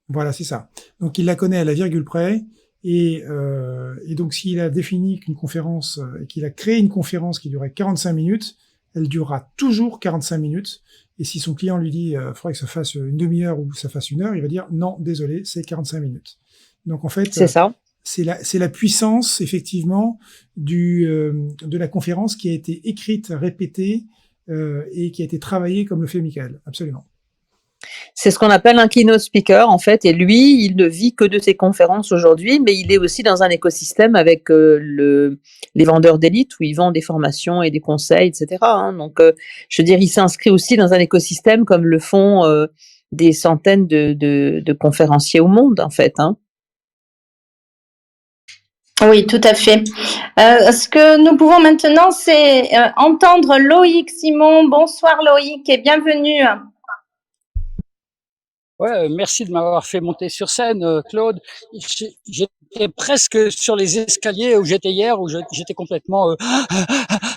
Voilà, c'est ça. Donc, il la connaît à la virgule près. Et donc, s'il a défini qu'une conférence, qu'il a créé une conférence qui durait 45 minutes, elle durera toujours 45 minutes. Et si son client lui dit, il faudrait que ça fasse une demi-heure ou que ça fasse 1 heure, il va dire, non, désolé, c'est 45 minutes. Donc, en fait... C'est ça. C'est la puissance, effectivement, de la conférence qui a été écrite, répétée, et qui a été travaillée comme le fait Michael. Absolument. C'est ce qu'on appelle un keynote speaker, en fait. Et lui, il ne vit que de ses conférences aujourd'hui, mais il est aussi dans un écosystème avec les vendeurs d'élite où ils vendent des formations et des conseils, etc. Hein. Donc, je veux dire, il s'inscrit aussi dans un écosystème comme le font des centaines de conférenciers au monde, en fait. Hein. Oui, tout à fait. Ce que nous pouvons maintenant, c'est entendre Loïc Simon. Bonsoir Loïc et bienvenue. Ouais, merci de m'avoir fait monter sur scène, Claude. J'étais presque sur les escaliers où j'étais hier, où j'étais complètement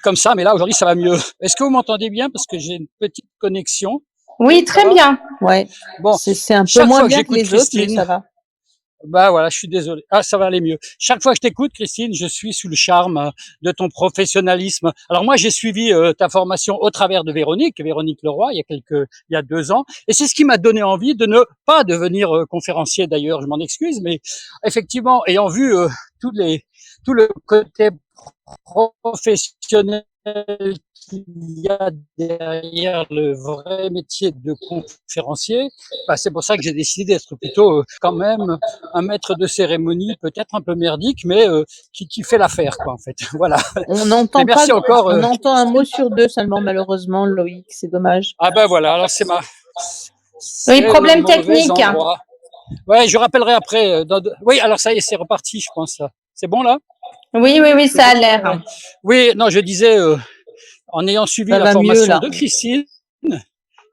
comme ça, mais là aujourd'hui ça va mieux. Est-ce que vous m'entendez bien parce que j'ai une petite connexion? Oui, très bien. Ouais. Bon, c'est un peu moins bien que les Christine, autres, mais ça va. Bah voilà, je suis désolé. Ah, ça va aller mieux. Chaque fois que je t'écoute, Christine, je suis sous le charme de ton professionnalisme. Alors moi, j'ai suivi ta formation au travers de Véronique Leroy, il y a 2 ans, et c'est ce qui m'a donné envie de ne pas devenir conférencier. D'ailleurs, je m'en excuse, mais effectivement, ayant vu tout le côté professionnel qu'il y a derrière le vrai métier de conférencier, bah c'est pour ça que j'ai décidé d'être plutôt quand même un maître de cérémonie, peut-être un peu merdique, mais qui fait l'affaire, quoi, en fait. Voilà. On n'entend pas. Encore, on entend un mot sur 2 seulement, malheureusement, Loïc. C'est dommage. Ah ben voilà. Alors Oui, problème technique. Ouais, je rappellerai après. Oui, alors ça y est, c'est reparti, je pense. C'est bon là? Oui, ça a l'air. Oui, non, je disais, en ayant suivi la formation de Christine,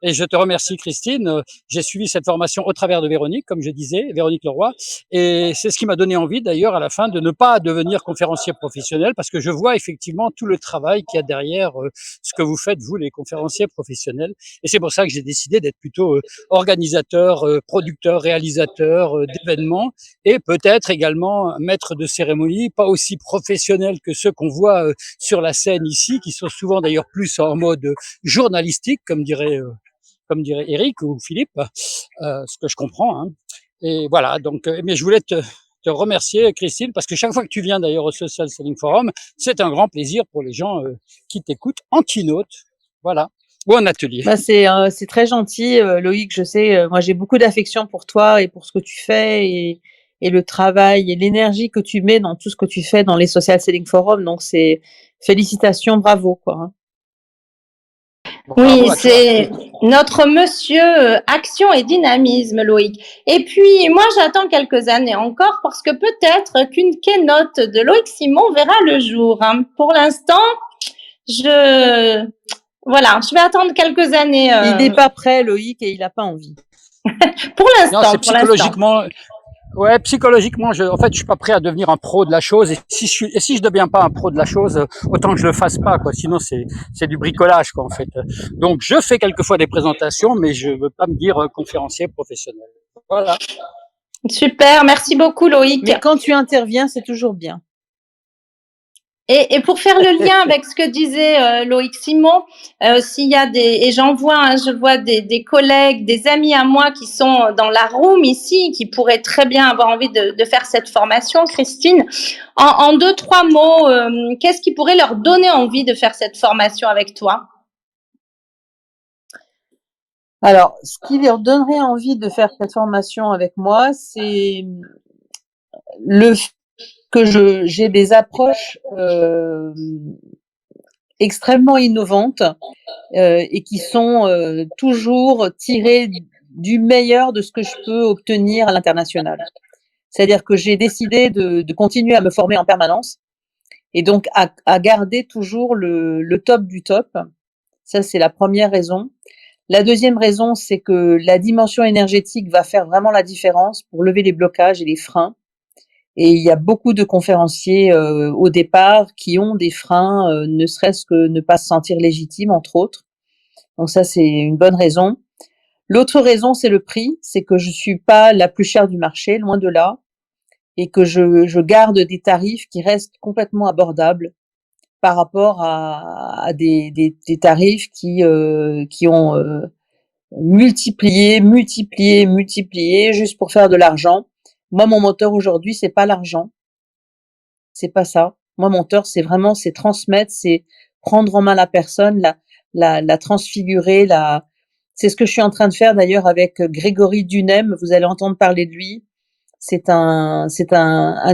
et je te remercie Christine, j'ai suivi cette formation au travers de Véronique, comme je disais, Véronique Leroy, et c'est ce qui m'a donné envie d'ailleurs à la fin de ne pas devenir conférencier professionnel, parce que je vois effectivement tout le travail qu'il y a derrière ce que vous faites, vous les conférenciers professionnels, et c'est pour ça que j'ai décidé d'être plutôt organisateur, producteur, réalisateur d'événements, et peut-être également maître de cérémonie, pas aussi professionnel que ceux qu'on voit sur la scène ici, qui sont souvent d'ailleurs plus en mode journalistique, comme dirait Eric ou Philippe, ce que je comprends. Hein. Et voilà, donc, mais je voulais te te remercier, Christine, parce que chaque fois que tu viens d'ailleurs au Social Selling Forum, c'est un grand plaisir pour les gens qui t'écoutent en keynote, voilà, ou en atelier. C'est très gentil, Loïc. Je sais, moi j'ai beaucoup d'affection pour toi et pour ce que tu fais et le travail et l'énergie que tu mets dans tout ce que tu fais dans les Social Selling Forum. Donc c'est félicitations, bravo quoi. Hein. Oui, c'est notre monsieur action et dynamisme, Loïc. Et puis, moi, j'attends quelques années encore parce que peut-être qu'une keynote de Loïc Simon verra le jour. Hein. Pour l'instant, je vais attendre quelques années. Il n'est pas prêt, Loïc, et il n'a pas envie. Pour l'instant. Non, c'est psychologiquement. Ouais, psychologiquement, en fait, je suis pas prêt à devenir un pro de la chose. Et si je deviens pas un pro de la chose, autant que je le fasse pas, quoi. Sinon, c'est du bricolage, quoi, en fait. Donc, je fais quelquefois des présentations, mais je veux pas me dire conférencier professionnel. Voilà. Super, merci beaucoup, Loïc. Mais quand tu interviens, c'est toujours bien. Et pour faire le lien avec ce que disait Loïc Simon, s'il y a et je vois des collègues, des amis à moi qui sont dans la room ici, qui pourraient très bien avoir envie de faire cette formation, Christine. En 2-3 mots, qu'est-ce qui pourrait leur donner envie de faire cette formation avec toi? Alors, ce qui leur donnerait envie de faire cette formation avec moi, c'est le que j'ai des approches extrêmement innovantes et qui sont toujours tirées du meilleur de ce que je peux obtenir à l'international. C'est-à-dire que j'ai décidé de continuer à me former en permanence et donc à garder toujours le top du top. Ça, c'est la première raison. La deuxième raison, c'est que la dimension énergétique va faire vraiment la différence pour lever les blocages et les freins. Et il y a beaucoup de conférenciers au départ qui ont des freins, ne serait-ce que ne pas se sentir légitime, entre autres. Donc ça, c'est une bonne raison. L'autre raison, c'est le prix. C'est que je suis pas la plus chère du marché, loin de là, et que je garde des tarifs qui restent complètement abordables par rapport à des tarifs qui ont multiplié juste pour faire de l'argent. Moi, mon moteur aujourd'hui, c'est pas l'argent. C'est pas ça. Moi, mon moteur, c'est transmettre, c'est prendre en main la personne, la transfigurer, c'est ce que je suis en train de faire d'ailleurs avec Grégory Dunem. Vous allez entendre parler de lui. C'est un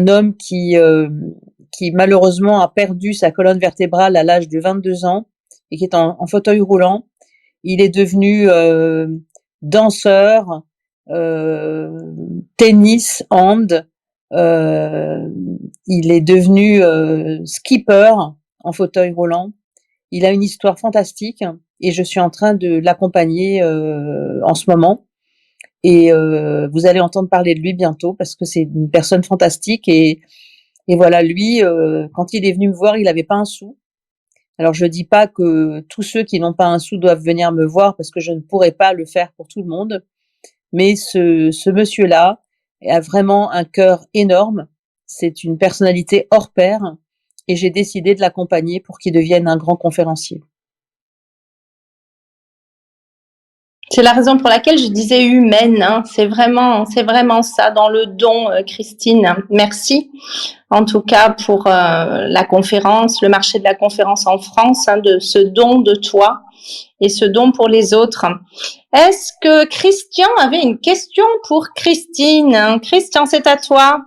homme qui malheureusement a perdu sa colonne vertébrale à l'âge de 22 ans et qui est en fauteuil roulant. Il est devenu danseur, tennis, hand. Il est devenu skipper en fauteuil roulant. Il a une histoire fantastique et je suis en train de l'accompagner en ce moment. Et vous allez entendre parler de lui bientôt parce que c'est une personne fantastique. Et voilà, lui, quand il est venu me voir, il n'avait pas un sou. Alors, je dis pas que tous ceux qui n'ont pas un sou doivent venir me voir parce que je ne pourrais pas le faire pour tout le monde. Mais ce monsieur-là a vraiment un cœur énorme. C'est une personnalité hors pair et j'ai décidé de l'accompagner pour qu'il devienne un grand conférencier. C'est la raison pour laquelle je disais humaine. Hein. C'est vraiment ça dans le don, Christine. Merci. En tout cas pour la conférence, le marché de la conférence en France, hein, de ce don de toi et ce don pour les autres. Est-ce que Christian avait une question pour Christine? Christian, c'est à toi.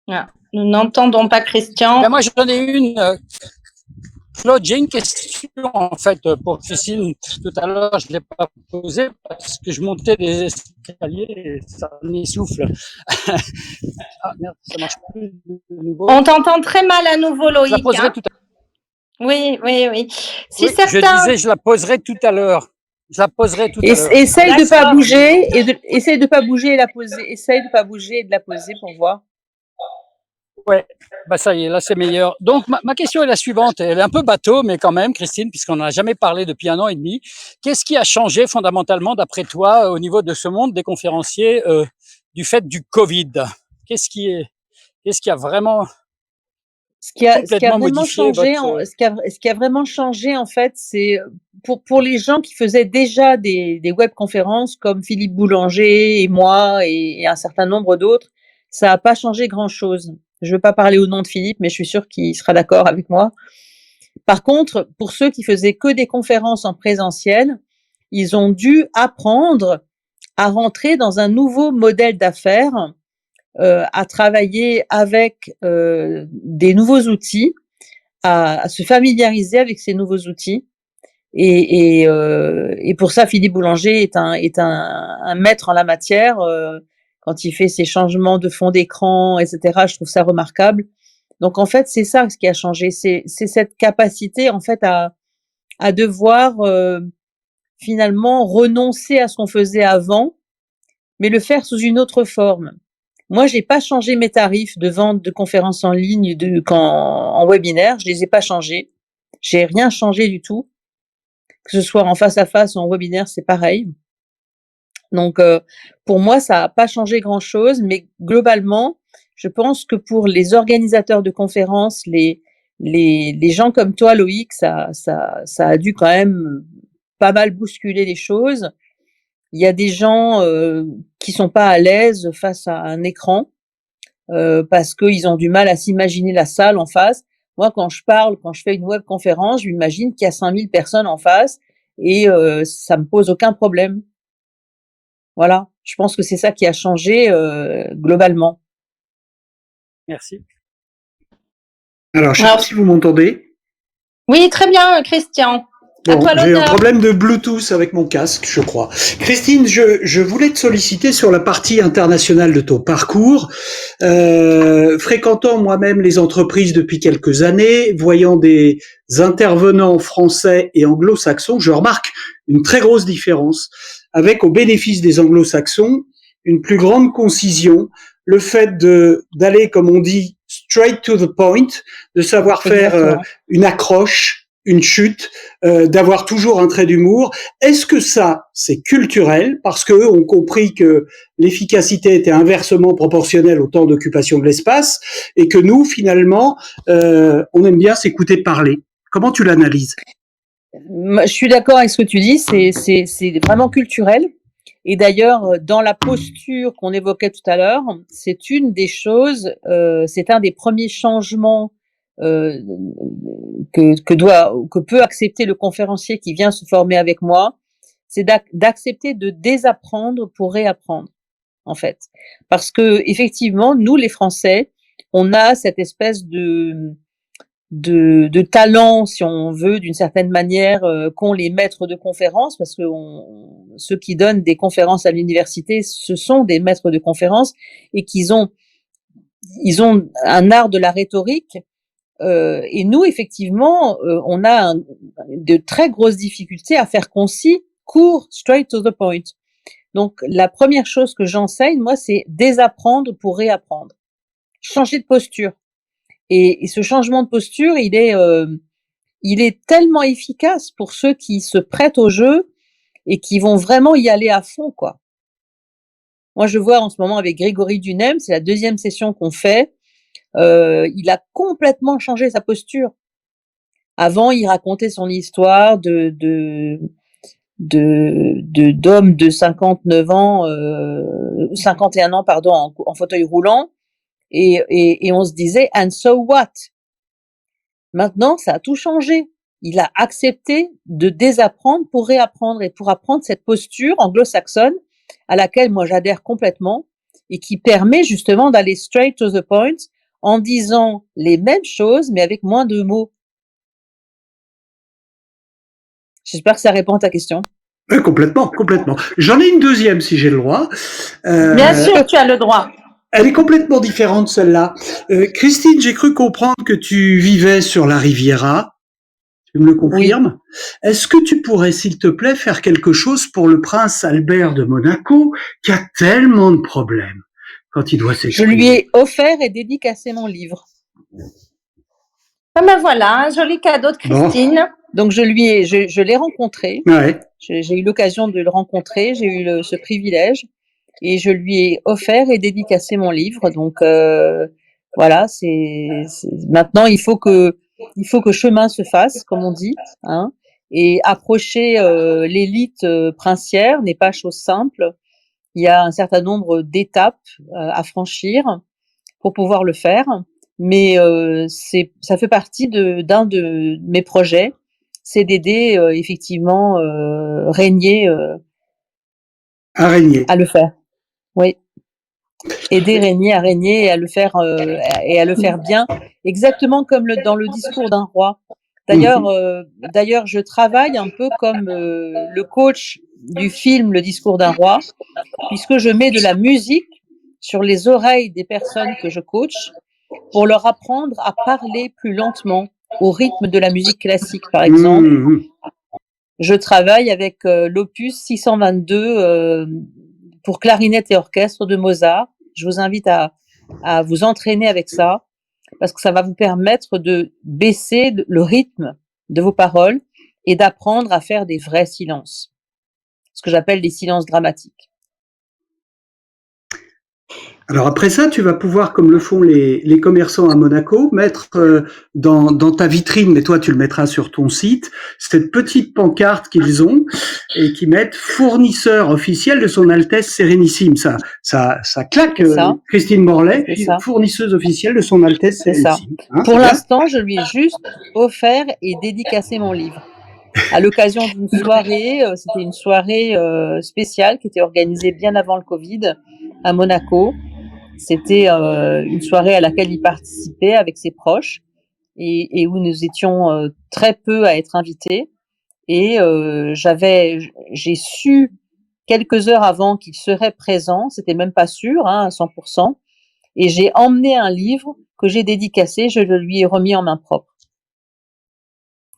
Ah, nous n'entendons pas Christian. Ben moi, j'en ai une. Claude, j'ai une question en fait pour Christine. Tout à l'heure, je l'ai pas posée parce que je montais des escaliers et ça m'essouffle. Ah merde, ça marche plus de nouveau. On t'entend très mal à nouveau, Loïc. Je la poserai tout à l'heure. Oui. Si oui, certains... Je disais, je la poserai tout à l'heure. Essaye de pas bouger essaye de pas bouger et la poser. Essaye de pas bouger et de la poser pour voir. Ouais, bah ça y est, là c'est meilleur. Donc ma question est la suivante, elle est un peu bateau, mais quand même, Christine, puisqu'on n'en a jamais parlé depuis 1 an et demi. Qu'est-ce qui a changé fondamentalement, d'après toi, au niveau de ce monde des conférenciers, du fait du Covid? Qu'est-ce qui a vraiment Ce qui a complètement vraiment modifié changé, votre... ce qui a vraiment changé en fait, c'est pour les gens qui faisaient déjà des webconférences comme Philippe Boulanger et moi et un certain nombre d'autres, ça a pas changé grand-chose. Je veux pas parler au nom de Philippe, mais je suis sûre qu'il sera d'accord avec moi. Par contre, pour ceux qui faisaient que des conférences en présentiel, ils ont dû apprendre à rentrer dans un nouveau modèle d'affaires, à travailler avec des nouveaux outils, à se familiariser avec ces nouveaux outils. Et pour ça, Philippe Boulanger est un maître en la matière. Quand il fait ses changements de fond d'écran, etc., je trouve ça remarquable. Donc en fait, c'est ça ce qui a changé, c'est cette capacité en fait à devoir finalement renoncer à ce qu'on faisait avant, mais le faire sous une autre forme. Moi, j'ai pas changé mes tarifs de vente de conférences en ligne en webinaire, je les ai pas changés. J'ai rien changé du tout. Que ce soit en face à face ou en webinaire, c'est pareil. Donc, pour moi, ça a pas changé grand-chose, mais globalement, je pense que pour les organisateurs de conférences, les gens comme toi, Loïc, ça a dû quand même pas mal bousculer les choses. Il y a des gens qui sont pas à l'aise face à un écran parce qu'ils ont du mal à s'imaginer la salle en face. Moi, quand je fais une webconférence, je m'imagine qu'il y a 5000 personnes en face et ça me pose aucun problème. Voilà, je pense que c'est ça qui a changé globalement. Merci. Alors, je ne sais pas si vous m'entendez. Oui, très bien, Christian. Bon, j'ai un problème de Bluetooth avec mon casque, je crois. Christine, je voulais te solliciter sur la partie internationale de ton parcours. Fréquentant moi-même les entreprises depuis quelques années, voyant des intervenants français et anglo-saxons, je remarque une très grosse différence, avec au bénéfice des anglo-saxons une plus grande concision, le fait d'aller, comme on dit, straight to the point, de savoir faire une accroche, une chute, d'avoir toujours un trait d'humour. Est-ce que ça, c'est culturel parce que eux ont compris que l'efficacité était inversement proportionnelle au temps d'occupation de l'espace et que nous, finalement, on aime bien s'écouter parler. Comment tu l'analyses? Je suis d'accord avec ce que tu dis, c'est vraiment culturel. Et d'ailleurs, dans la posture qu'on évoquait tout à l'heure, c'est une des choses, c'est un des premiers changements que peut accepter le conférencier qui vient se former avec moi, c'est d'accepter de désapprendre pour réapprendre, en fait. Parce que effectivement, nous les Français, on a cette espèce de talent, si on veut, d'une certaine manière, qu'ont les maîtres de conférences, parce que ceux qui donnent des conférences à l'université, ce sont des maîtres de conférences et ils ont un art de la rhétorique. Et nous, effectivement, on a de très grosses difficultés à faire concis, court, straight to the point. Donc, la première chose que j'enseigne, moi, c'est désapprendre pour réapprendre. Changer de posture. Et ce changement de posture, il est tellement efficace pour ceux qui se prêtent au jeu et qui vont vraiment y aller à fond, quoi. Moi, je vois en ce moment avec Grégory Dunem, c'est la 2e session qu'on fait. Il a complètement changé sa posture. Avant, il racontait son histoire d'homme de 59 ans, 51 ans, pardon, en fauteuil roulant. Et on se disait, and so what? Maintenant, ça a tout changé. Il a accepté de désapprendre pour réapprendre et pour apprendre cette posture anglo-saxonne à laquelle moi j'adhère complètement et qui permet justement d'aller straight to the point en disant les mêmes choses mais avec moins de mots. J'espère que ça répond à ta question. Oui, complètement, complètement. J'en ai une deuxième si j'ai le droit. Bien sûr, tu as le droit. Elle est complètement différente, celle-là. Christine, j'ai cru comprendre que tu vivais sur la Riviera. Tu me le confirmes? Oui. Est-ce que tu pourrais, s'il te plaît, faire quelque chose pour le prince Albert de Monaco, qui a tellement de problèmes quand il doit s'exprimer? Je lui ai offert et dédicacé mon livre. Ah ben voilà, un joli cadeau de Christine. Bon. Donc je l'ai rencontré. Ouais. J'ai eu l'occasion de le rencontrer, j'ai eu ce privilège. Et je lui ai offert et dédicacé mon livre. Donc, voilà, maintenant il faut que chemin se fasse, comme on dit, hein, et approcher l'élite princière n'est pas chose simple. Il y a un certain nombre d'étapes à franchir pour pouvoir le faire, mais ça fait partie d'un de mes projets, c'est d'aider effectivement Régnier à le faire. Oui. Aider Régnier à régner et à le faire bien, exactement comme dans le discours d'un roi. D'ailleurs, je travaille un peu comme le coach du film Le discours d'un roi, puisque je mets de la musique sur les oreilles des personnes que je coach pour leur apprendre à parler plus lentement au rythme de la musique classique, par exemple. Je travaille avec l'opus 622 pour clarinette et orchestre de Mozart. Je vous invite à vous entraîner avec ça, parce que ça va vous permettre de baisser le rythme de vos paroles et d'apprendre à faire des vrais silences, ce que j'appelle des silences dramatiques. Alors après ça, tu vas pouvoir, comme le font les commerçants à Monaco, mettre dans ta vitrine, mais toi tu le mettras sur ton site, cette petite pancarte qu'ils ont et qui mettent fournisseur officiel de son Altesse Sérénissime. Ça claque, Christine Morlaix, fournisseuse officielle de son Altesse Sérénissime. Hein, pour l'instant, je lui ai juste offert et dédicacé mon livre. À l'occasion d'une soirée, c'était une soirée spéciale qui était organisée bien avant le Covid à Monaco. C'était une soirée à laquelle il participait avec ses proches et où nous étions très peu à être invités. Et j'ai su quelques heures avant qu'il serait présent, c'était même pas sûr, à 100%. Et j'ai emmené un livre que j'ai dédicacé, je le lui ai remis en main propre.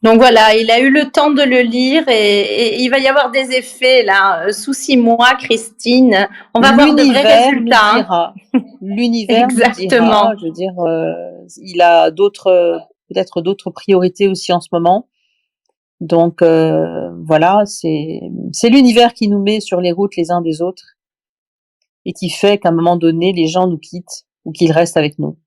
Donc voilà, il a eu le temps de le lire et il va y avoir des effets là sous 6 mois, Christine. On va voir de vrais résultats. L'univers nous dira. Je veux dire, il a peut-être d'autres priorités aussi en ce moment. Donc voilà, c'est l'univers qui nous met sur les routes les uns des autres et qui fait qu'à un moment donné, les gens nous quittent ou qu'ils restent avec nous.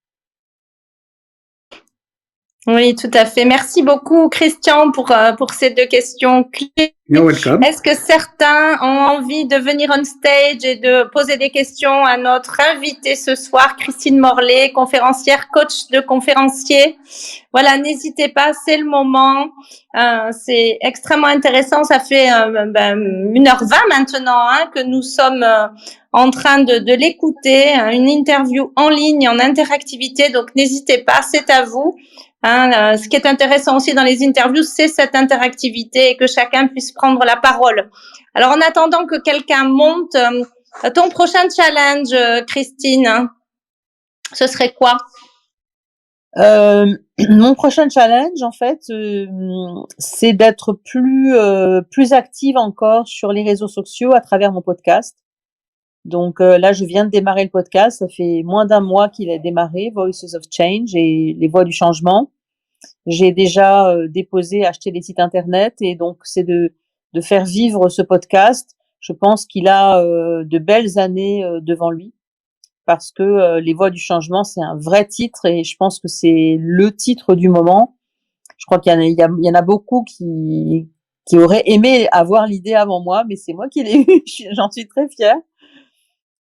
Oui, tout à fait. Merci beaucoup, Christian, pour ces 2 questions clés. You're welcome. Est-ce que certains ont envie de venir on stage et de poser des questions à notre invitée ce soir, Christine Morlaix, conférencière, coach de conférenciers? Voilà, n'hésitez pas, c'est le moment. C'est extrêmement intéressant. Ça fait 1h20 maintenant que nous sommes en train de l'écouter, une interview en ligne, en interactivité. Donc, n'hésitez pas, c'est à vous. Ce qui est intéressant aussi dans les interviews, c'est cette interactivité et que chacun puisse prendre la parole. Alors, en attendant que quelqu'un monte, ton prochain challenge, Christine, ce serait quoi? Mon prochain challenge, en fait, c'est d'être plus active encore sur les réseaux sociaux à travers mon podcast. Donc là, je viens de démarrer le podcast. Ça fait moins d'1 mois qu'il a démarré, Voices of Change et les voix du changement. J'ai déjà acheté des sites internet et donc c'est de faire vivre ce podcast. Je pense qu'il a de belles années devant lui parce que les voix du changement, c'est un vrai titre et je pense que c'est le titre du moment. Je crois qu'il y en a beaucoup qui auraient aimé avoir l'idée avant moi, mais c'est moi qui l'ai eu. J'en suis très fière.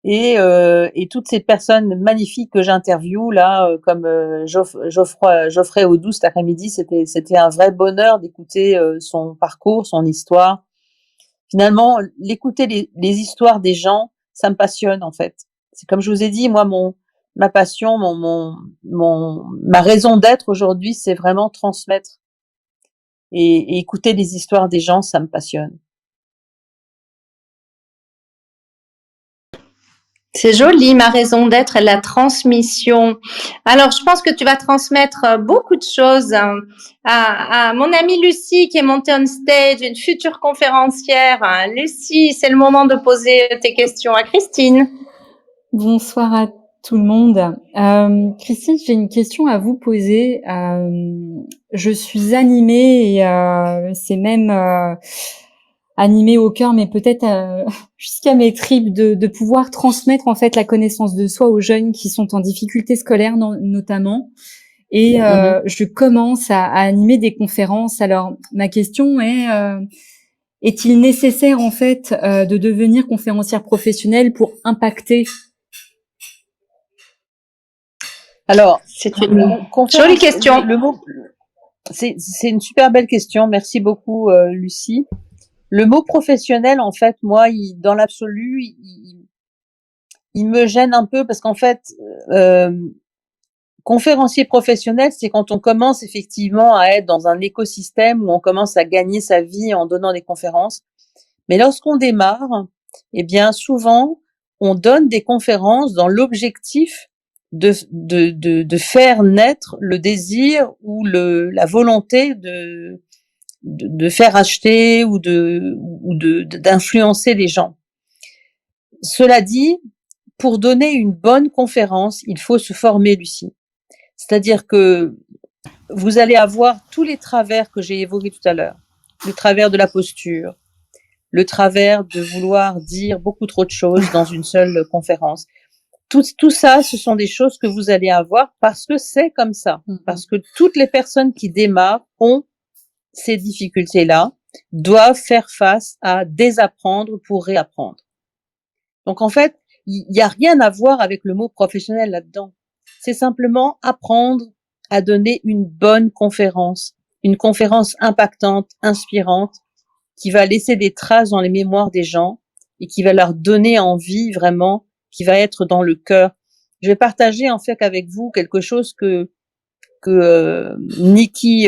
Et toutes ces personnes magnifiques que j'interviewe là, comme Geoffrey Audou cet après-midi, c'était un vrai bonheur d'écouter son parcours, son histoire. Finalement, l'écouter les histoires des gens, ça me passionne en fait. C'est comme je vous ai dit, moi ma passion, ma raison d'être aujourd'hui, c'est vraiment transmettre et écouter les histoires des gens, ça me passionne. C'est joli, ma raison d'être est la transmission. Alors, je pense que tu vas transmettre beaucoup de choses à mon amie Lucie qui est montée on stage, une future conférencière. Lucie, c'est le moment de poser tes questions à Christine. Bonsoir à tout le monde. Christine, j'ai une question à vous poser. Je suis animée et c'est même animé au cœur, mais peut-être jusqu'à mes tripes, de pouvoir transmettre en fait la connaissance de soi aux jeunes qui sont en difficulté scolaire notamment. Et je commence à animer des conférences. Alors ma question est-il nécessaire en fait de devenir conférencière professionnelle pour impacter? Alors, c'est une jolie question. Le mot, c'est une super belle question. Merci beaucoup, Lucie. Le mot professionnel, en fait, moi, dans l'absolu, il me gêne un peu parce qu'en fait, conférencier professionnel, c'est quand on commence effectivement à être dans un écosystème où on commence à gagner sa vie en donnant des conférences. Mais lorsqu'on démarre, eh bien, souvent, on donne des conférences dans l'objectif de faire naître le désir ou la volonté de faire acheter ou d'influencer les gens. Cela dit, pour donner une bonne conférence, il faut se former, Lucie. C'est-à-dire que vous allez avoir tous les travers que j'ai évoqués tout à l'heure. Le travers de la posture, le travers de vouloir dire beaucoup trop de choses dans une seule conférence. Tout ça, ce sont des choses que vous allez avoir parce que c'est comme ça. Parce que toutes les personnes qui démarrent ont ces difficultés-là, doivent faire face à désapprendre pour réapprendre. Donc en fait, il n'y a rien à voir avec le mot professionnel là-dedans. C'est simplement apprendre à donner une bonne conférence, une conférence impactante, inspirante, qui va laisser des traces dans les mémoires des gens et qui va leur donner envie vraiment, qui va être dans le cœur. Je vais partager en fait avec vous quelque chose que Nikki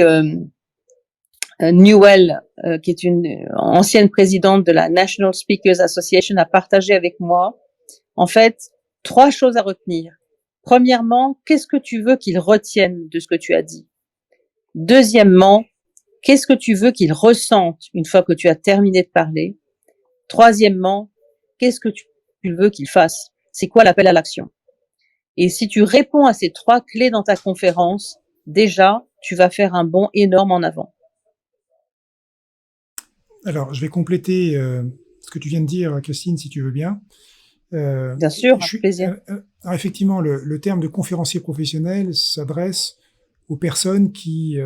Newell, qui est une ancienne présidente de la National Speakers Association, a partagé avec moi. En fait, 3 choses à retenir. Premièrement, qu'est-ce que tu veux qu'ils retiennent de ce que tu as dit? Deuxièmement, qu'est-ce que tu veux qu'ils ressentent une fois que tu as terminé de parler? Troisièmement, qu'est-ce que tu veux qu'ils fassent? C'est quoi l'appel à l'action? Et si tu réponds à ces 3 clés dans ta conférence, déjà, tu vas faire un bond énorme en avant. Alors, je vais compléter ce que tu viens de dire, Christine, si tu veux bien. Bien sûr, avec plaisir. Alors effectivement, le terme de conférencier professionnel s'adresse aux personnes qui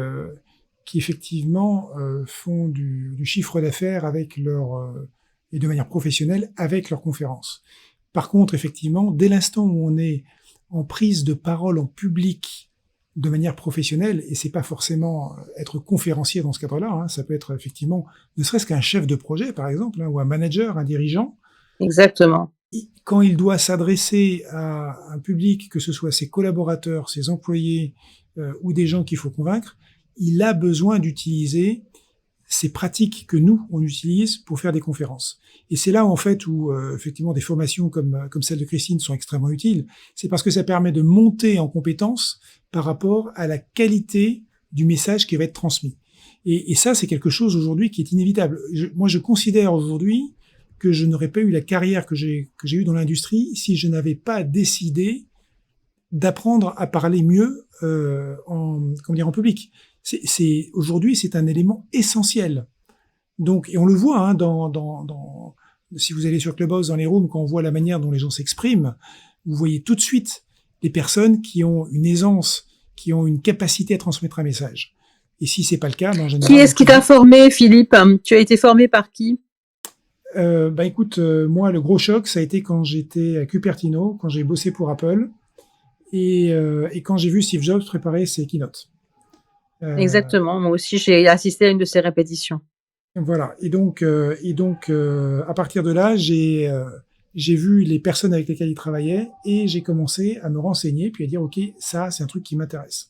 effectivement font du chiffre d'affaires avec et de manière professionnelle avec leurs conférences. Par contre, effectivement, dès l'instant où on est en prise de parole en public de manière professionnelle, et c'est pas forcément être conférencier dans ce cadre-là, hein, ça peut être effectivement ne serait-ce qu'un chef de projet, par exemple, hein, ou un manager, un dirigeant. Exactement. Quand il doit s'adresser à un public, que ce soit ses collaborateurs, ses employés ou des gens qu'il faut convaincre, il a besoin d'utiliser ces pratiques que nous, on utilise pour faire des conférences. Et c'est là, en fait, où effectivement des formations comme celle de Christine sont extrêmement utiles. C'est parce que ça permet de monter en compétence par rapport à la qualité du message qui va être transmis. Et ça, c'est quelque chose aujourd'hui qui est inévitable. Moi, je considère aujourd'hui que je n'aurais pas eu la carrière que j'ai eue dans l'industrie si je n'avais pas décidé d'apprendre à parler mieux en public. Aujourd'hui, c'est un élément essentiel. Donc, et on le voit hein, si vous allez sur Clubhouse dans les rooms, quand on voit la manière dont les gens s'expriment, vous voyez tout de suite les personnes qui ont une aisance, qui ont une capacité à transmettre un message. Et si c'est pas le cas, en général, qui est-ce qui t'a formé, Philippe? Tu as été formé par qui? Écoute, moi, le gros choc, ça a été quand j'étais à Cupertino, quand j'ai bossé pour Apple, et quand j'ai vu Steve Jobs préparer ses keynotes. Exactement. Moi aussi, j'ai assisté à une de ces répétitions. Voilà. Et donc, à partir de là, j'ai vu les personnes avec lesquelles il travaillait et j'ai commencé à me renseigner puis à dire, ok, ça, c'est un truc qui m'intéresse.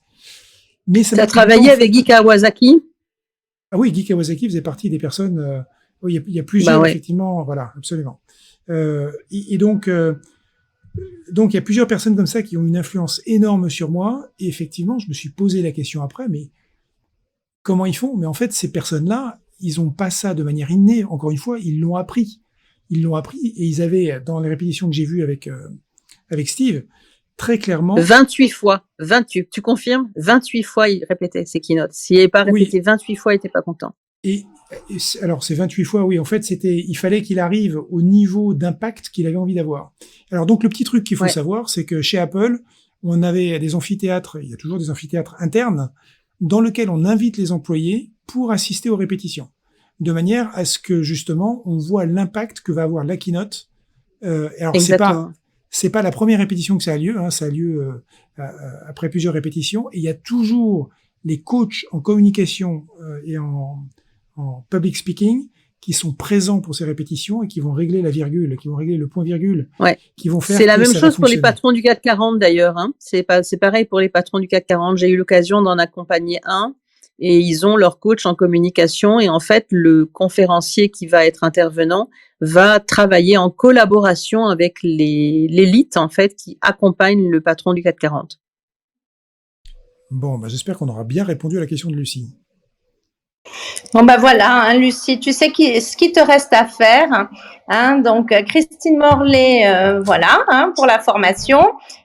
Mais ça. T'as travaillé avec Guy Kawasaki? Ah oui, Guy Kawasaki faisait partie des personnes. Oui, il y a plusieurs, effectivement, voilà, absolument. Et donc, il y a plusieurs personnes comme ça qui ont une influence énorme sur moi. Et effectivement, je me suis posé la question après, mais comment ils font? Mais en fait, ces personnes-là, ils ont pas ça de manière innée. Encore une fois, ils l'ont appris. Ils l'ont appris et ils avaient, dans les répétitions que j'ai vues avec Steve, très clairement. 28 fois. 28. Tu confirmes? 28 fois, il répétait ses keynotes. S'il n'avait pas répété 28 fois, il n'était pas content. Et Alors, c'est 28 fois, oui. En fait, il fallait qu'il arrive au niveau d'impact qu'il avait envie d'avoir. Alors, donc, le petit truc qu'il faut savoir, c'est que chez Apple, on avait des amphithéâtres, il y a toujours des amphithéâtres internes, dans lesquels on invite les employés pour assister aux répétitions. De manière à ce que, justement, on voit l'impact que va avoir la keynote. Alors, c'est pas la première répétition que ça a lieu, hein, ça a lieu après plusieurs répétitions. Et il y a toujours les coachs en communication et en public speaking qui sont présents pour ces répétitions et qui vont régler la virgule, qui vont régler le point-virgule, qui vont faire. C'est la même chose pour les patrons du CAC 40 d'ailleurs. Hein. C'est pareil pour les patrons du CAC 40. J'ai eu l'occasion d'en accompagner un et ils ont leur coach en communication et en fait le conférencier qui va être intervenant va travailler en collaboration avec l'élite en fait qui accompagne le patron du CAC 40. Bon, j'espère qu'on aura bien répondu à la question de Lucie. Bon voilà, hein, Lucie, tu sais ce qui te reste à faire. Hein, donc Christine Morlet, voilà, hein, pour la formation.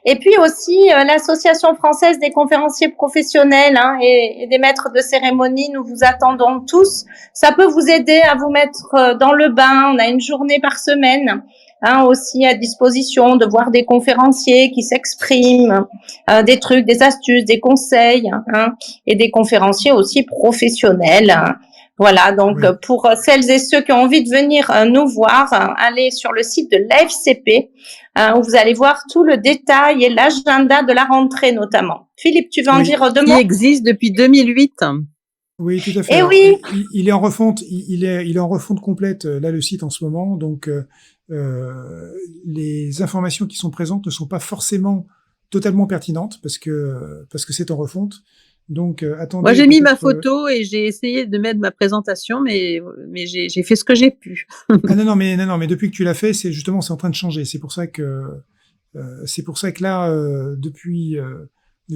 Et puis aussi l'Association française des conférenciers professionnels hein, et des maîtres de cérémonie. Nous vous attendons tous. Ça peut vous aider à vous mettre dans le bain. On a une journée par semaine. Hein, aussi à disposition de voir des conférenciers qui s'expriment, des trucs, des astuces, des conseils, hein, et des conférenciers aussi professionnels. Hein. Voilà, donc pour celles et ceux qui ont envie de venir nous voir, allez sur le site de l'AFCP où vous allez voir tout le détail et l'agenda de la rentrée notamment. Philippe, tu veux en dire deux mots ? Qui existe depuis 2008. Oui, tout à fait. Et oui. Il est en refonte, il est en refonte complète là le site en ce moment, donc les informations qui sont présentes ne sont pas forcément totalement pertinentes parce que c'est en refonte. Donc attendez. Moi j'ai mis ma photo et j'ai essayé de mettre ma présentation, mais j'ai fait ce que j'ai pu. non mais depuis que tu l'as fait, c'est en train de changer. C'est pour ça que là depuis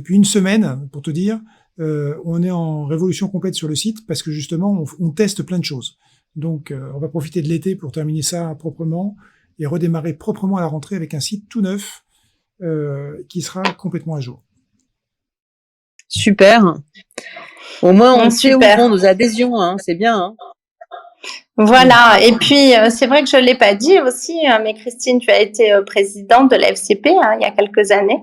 une semaine, pour te dire, on est en révolution complète sur le site parce que justement on teste plein de choses. Donc on va profiter de l'été pour terminer ça proprement et redémarrer proprement à la rentrée avec un site tout neuf qui sera complètement à jour. Super. Au moins on sait où vont nos adhésions, hein, c'est bien. Hein. Voilà, et puis c'est vrai que je l'ai pas dit aussi, mais Christine, tu as été présidente de l'AFCP il y a quelques années.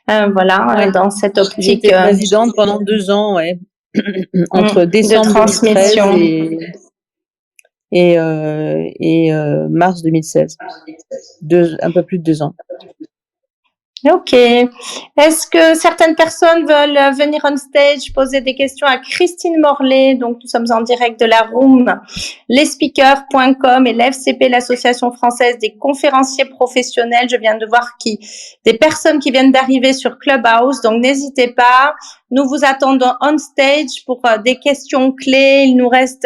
Voilà, dans cette optique. J'étais présidente pendant 2 ans, entre décembre 2013 et mars 2016. Un peu plus de 2 ans. Ok. Est-ce que certaines personnes veulent venir on stage, poser des questions à Christine Morlet? Donc, nous sommes en direct de la room, lesspeakers.com et l'FCP, l'Association française des conférenciers professionnels. Je viens de voir des personnes qui viennent d'arriver sur Clubhouse. Donc, n'hésitez pas. Nous vous attendons on stage pour des questions clés. Il nous reste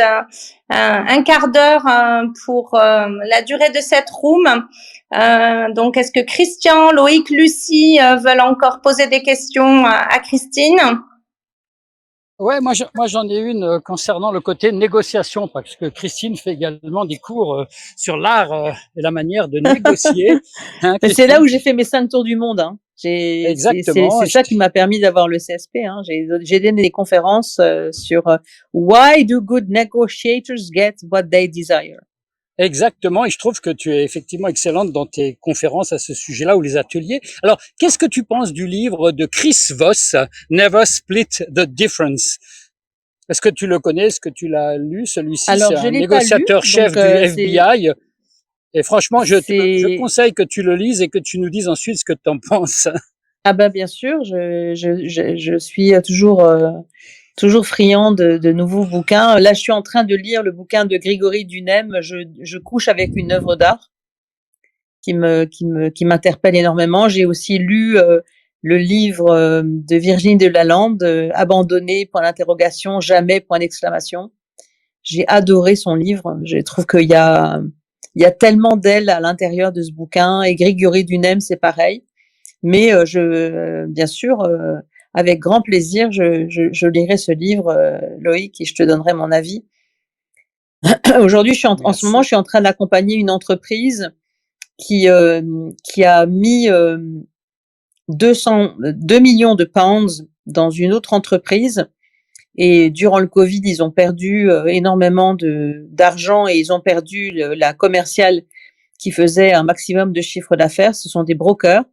un quart d'heure pour la durée de cette room. Donc, est-ce que Christian, Loïc, Lucie veulent encore poser des questions à Christine? Ouais, moi j'en ai une concernant le côté négociation, parce que Christine fait également des cours sur l'art et la manière de négocier. Hein, c'est là où j'ai fait mes 5 tours du monde. Hein. Exactement. C'est ça qui m'a permis d'avoir le CSP. Hein. J'ai donné des conférences sur Why do good negotiators get what they desire? Exactement, et je trouve que tu es effectivement excellente dans tes conférences à ce sujet-là ou les ateliers. Alors, qu'est-ce que tu penses du livre de Chris Voss, Never Split the Difference? Est-ce que tu le connais? Est-ce que tu l'as lu? Celui-ci, c'est un négociateur-chef du FBI. Et franchement, je conseille que tu le lises et que tu nous dises ensuite ce que tu en penses. Ah ben bien sûr, je suis toujours friand de nouveaux bouquins. Là, je suis en train de lire le bouquin de Grégory Dunem. Je couche avec une œuvre d'art qui m'interpelle énormément. J'ai aussi lu le livre de Virginie de Lalande, Abandonné, point d'interrogation, jamais, point d'exclamation. J'ai adoré son livre. Je trouve qu'il y a tellement d'elle à l'intérieur de ce bouquin. Et Grégory Dunem, c'est pareil. Mais bien sûr, avec grand plaisir, je lirai ce livre, Loïc, et je te donnerai mon avis. Aujourd'hui, en ce moment, je suis en train d'accompagner une entreprise qui a mis 2 millions de pounds dans une autre entreprise Et durant le Covid, ils ont perdu énormément d'argent et ils ont perdu la commerciale qui faisait un maximum de chiffre d'affaires. Ce sont des brokers.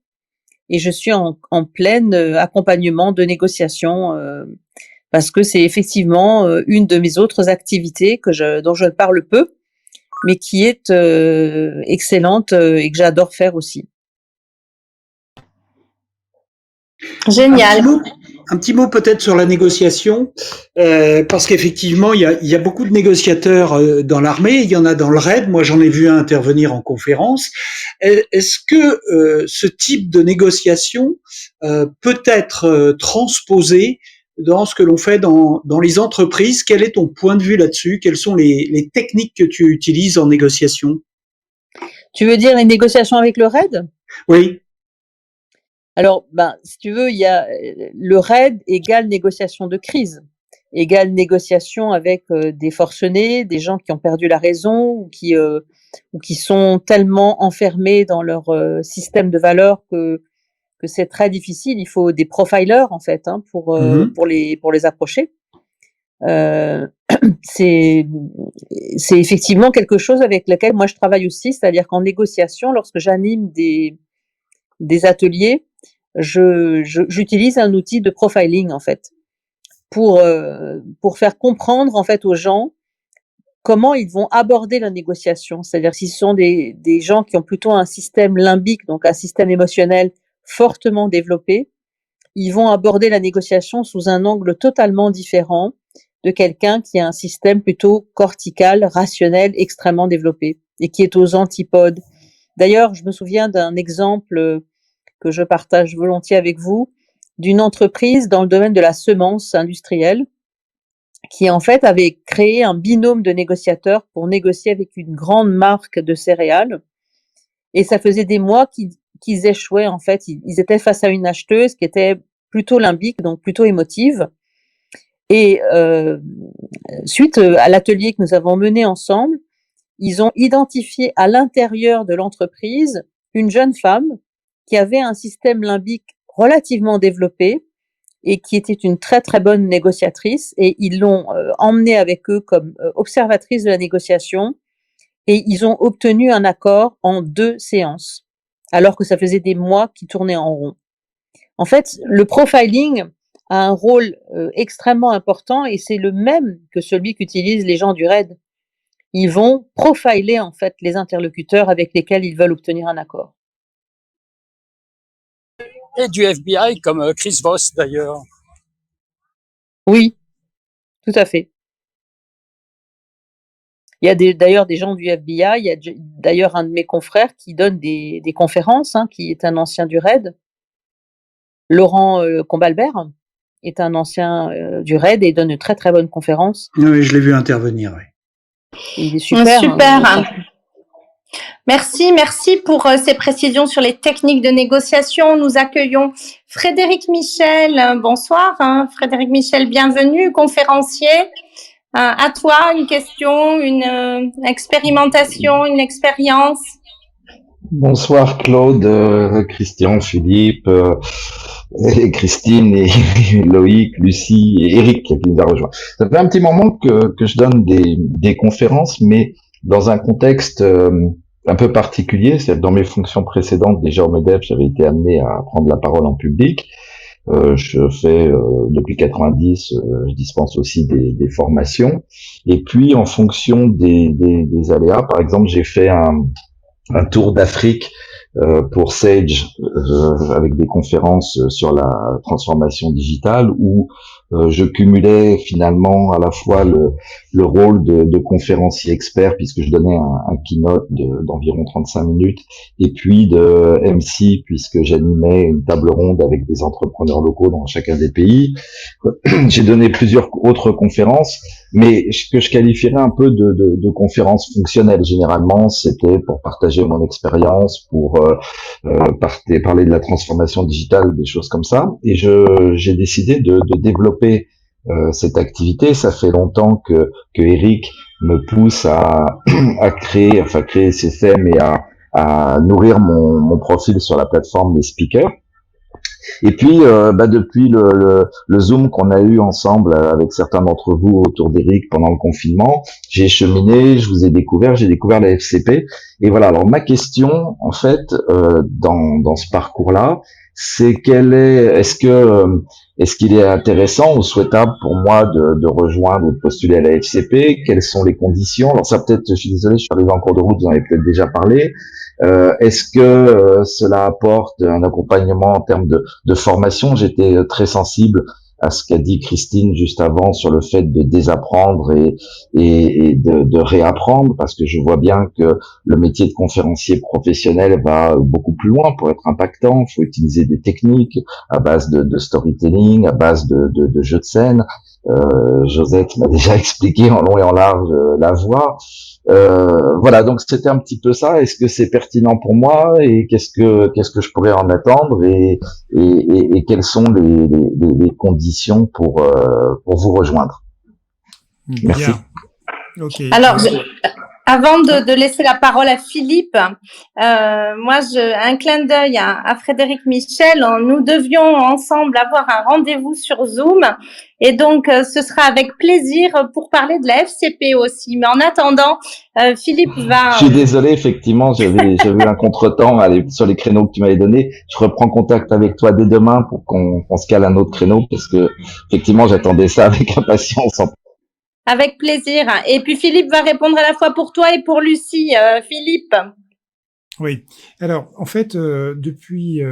Et je suis en plein accompagnement de négociation parce que c'est effectivement une de mes autres activités dont je parle peu, mais qui est excellente et que j'adore faire aussi. Génial. Un petit mot peut-être sur la négociation, parce qu'effectivement, il y a beaucoup de négociateurs dans l'armée, il y en a dans le RAID, moi j'en ai vu un intervenir en conférence. Est-ce que ce type de négociation peut être transposé dans ce que l'on fait dans les entreprises? Quel est ton point de vue là-dessus? Quelles sont les techniques que tu utilises en négociation? Tu veux dire les négociations avec le RAID? Oui. Alors, si tu veux, il y a le RAID égale négociation de crise, égale négociation avec des forcenés, des gens qui ont perdu la raison ou qui sont tellement enfermés dans leur système de valeurs que c'est très difficile. Il faut des profilers en fait pour les approcher. C'est effectivement quelque chose avec lequel moi je travaille aussi, c'est-à-dire qu'en négociation, lorsque j'anime des ateliers, j'utilise un outil de profiling en fait pour faire comprendre en fait aux gens comment ils vont aborder la négociation. C'est-à-dire si ce sont des gens qui ont plutôt un système limbique, donc un système émotionnel fortement développé, ils vont aborder la négociation sous un angle totalement différent de quelqu'un qui a un système plutôt cortical, rationnel, extrêmement développé et qui est aux antipodes. D'ailleurs, je me souviens d'un exemple que je partage volontiers avec vous, d'une entreprise dans le domaine de la semence industrielle qui en fait avait créé un binôme de négociateurs pour négocier avec une grande marque de céréales. Et ça faisait des mois qu'ils échouaient en fait. Ils étaient face à une acheteuse qui était plutôt limbique, donc plutôt émotive. Et suite à l'atelier que nous avons mené ensemble, ils ont identifié à l'intérieur de l'entreprise une jeune femme qui avait un système limbique relativement développé et qui était une très très bonne négociatrice, et ils l'ont emmenée avec eux comme observatrice de la négociation, et ils ont obtenu un accord en 2 séances, alors que ça faisait des mois qu'ils tournaient en rond. En fait, le profiling a un rôle extrêmement important, et c'est le même que celui qu'utilisent les gens du RAID. Ils vont profiler en fait les interlocuteurs avec lesquels ils veulent obtenir un accord. Et du FBI, comme Chris Voss d'ailleurs. Oui, tout à fait. Il y a d'ailleurs des gens du FBI, il y a d'ailleurs un de mes confrères qui donne des conférences, qui est un ancien du RAID. Laurent Combalbert est un ancien du RAID et donne de très très bonnes conférences. Oui, je l'ai vu intervenir, oui. Il est super. Super. Merci pour ces précisions sur les techniques de négociation. Nous accueillons Frédéric Michel. Bonsoir, Frédéric Michel, bienvenue, conférencier. À toi, une question, une expérimentation, une expérience. Bonsoir Claude, Christian, Philippe, et Christine, et Loïc, Lucie et Eric qui nous a rejoint. Ça fait un petit moment que je donne des conférences, mais dans un contexte un peu particulier. C'est dans mes fonctions précédentes, déjà au MEDEF, j'avais été amené à prendre la parole en public. Je fais depuis 90, je dispense aussi des formations. Et puis en fonction des aléas, par exemple, j'ai fait un tour d'Afrique pour Sage avec des conférences sur la transformation digitale où je cumulais finalement à la fois le rôle de conférencier expert puisque je donnais un keynote d'environ 35 minutes et puis de MC puisque j'animais une table ronde avec des entrepreneurs locaux dans chacun des pays. J'ai donné plusieurs autres conférences, mais que je qualifierais un peu de conférences fonctionnelles. Généralement, c'était pour partager mon expérience, pour parler de la transformation digitale, des choses comme ça. Et j'ai décidé de développer cette activité. Ça fait longtemps que Eric me pousse à créer SFM et à nourrir mon profil sur la plateforme des speakers. Et puis, depuis le Zoom qu'on a eu ensemble avec certains d'entre vous autour d'Eric pendant le confinement, j'ai cheminé, je vous ai découvert, j'ai découvert la FCP. Et voilà, alors ma question, en fait, dans ce parcours-là, c'est est-ce qu'il est intéressant ou souhaitable pour moi de rejoindre ou de postuler à la FCP? Quelles sont les conditions? Alors ça peut-être, je suis désolé, je suis arrivé en cours de route, vous en avez peut-être déjà parlé. Est-ce que cela apporte un accompagnement en termes de formation? J'étais très sensible à ce qu'a dit Christine juste avant sur le fait de désapprendre et de réapprendre, parce que je vois bien que le métier de conférencier professionnel va beaucoup plus loin pour être impactant. Il faut utiliser des techniques à base de storytelling, à base de jeux de scène. Josette m'a déjà expliqué en long et en large la voix. Voilà, donc c'était un petit peu ça. Est-ce que c'est pertinent pour moi et qu'est-ce que je pourrais en attendre et quelles sont les conditions pour vous rejoindre? Merci. Bien. Ok. Alors, avant de laisser la parole à Philippe, un clin d'œil à Frédéric Michel. Nous devions ensemble avoir un rendez-vous sur Zoom, et donc ce sera avec plaisir pour parler de la FCP aussi. Mais en attendant, Philippe va. Je suis désolé, effectivement, j'avais eu un contretemps sur les créneaux que tu m'avais donnés. Je reprends contact avec toi dès demain pour qu'on se cale un autre créneau, parce que effectivement, j'attendais ça avec impatience. Avec plaisir. Et puis Philippe va répondre à la fois pour toi et pour Lucie. Philippe. Oui. Alors, en fait, depuis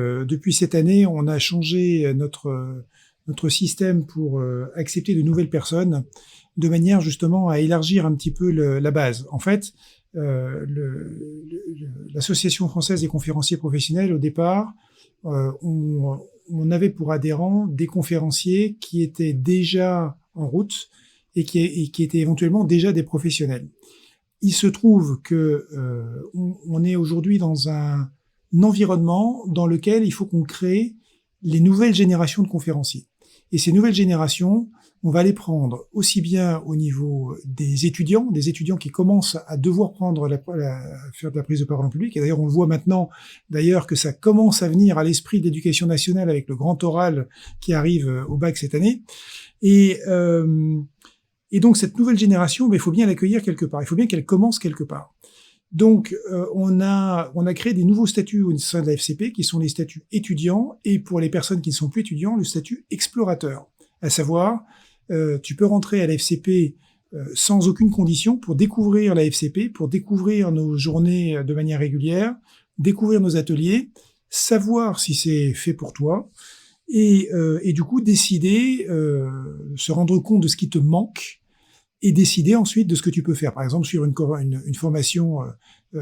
cette année, on a changé notre système pour accepter de nouvelles personnes, de manière justement à élargir un petit peu la base. En fait, l'Association française des conférenciers professionnels, au départ, on avait pour adhérents des conférenciers qui étaient déjà en route et qui étaient éventuellement déjà des professionnels. Il se trouve que on est aujourd'hui dans un environnement dans lequel il faut qu'on crée les nouvelles générations de conférenciers. Et ces nouvelles générations, on va les prendre aussi bien au niveau des étudiants qui commencent à devoir faire de la prise de parole en public. Et d'ailleurs, on le voit maintenant, d'ailleurs, que ça commence à venir à l'esprit de l'éducation nationale avec le grand oral qui arrive au bac cette année. Et donc, cette nouvelle génération, il faut bien l'accueillir quelque part. Il faut bien qu'elle commence quelque part. Donc, on a créé des nouveaux statuts au sein de la FCP, qui sont les statuts étudiants, et pour les personnes qui ne sont plus étudiants, le statut explorateur. À savoir, tu peux rentrer à la FCP sans aucune condition pour découvrir la FCP, pour découvrir nos journées de manière régulière, découvrir nos ateliers, savoir si c'est fait pour toi, et du coup décider, se rendre compte de ce qui te manque, et décider ensuite de ce que tu peux faire. Par exemple, sur une formation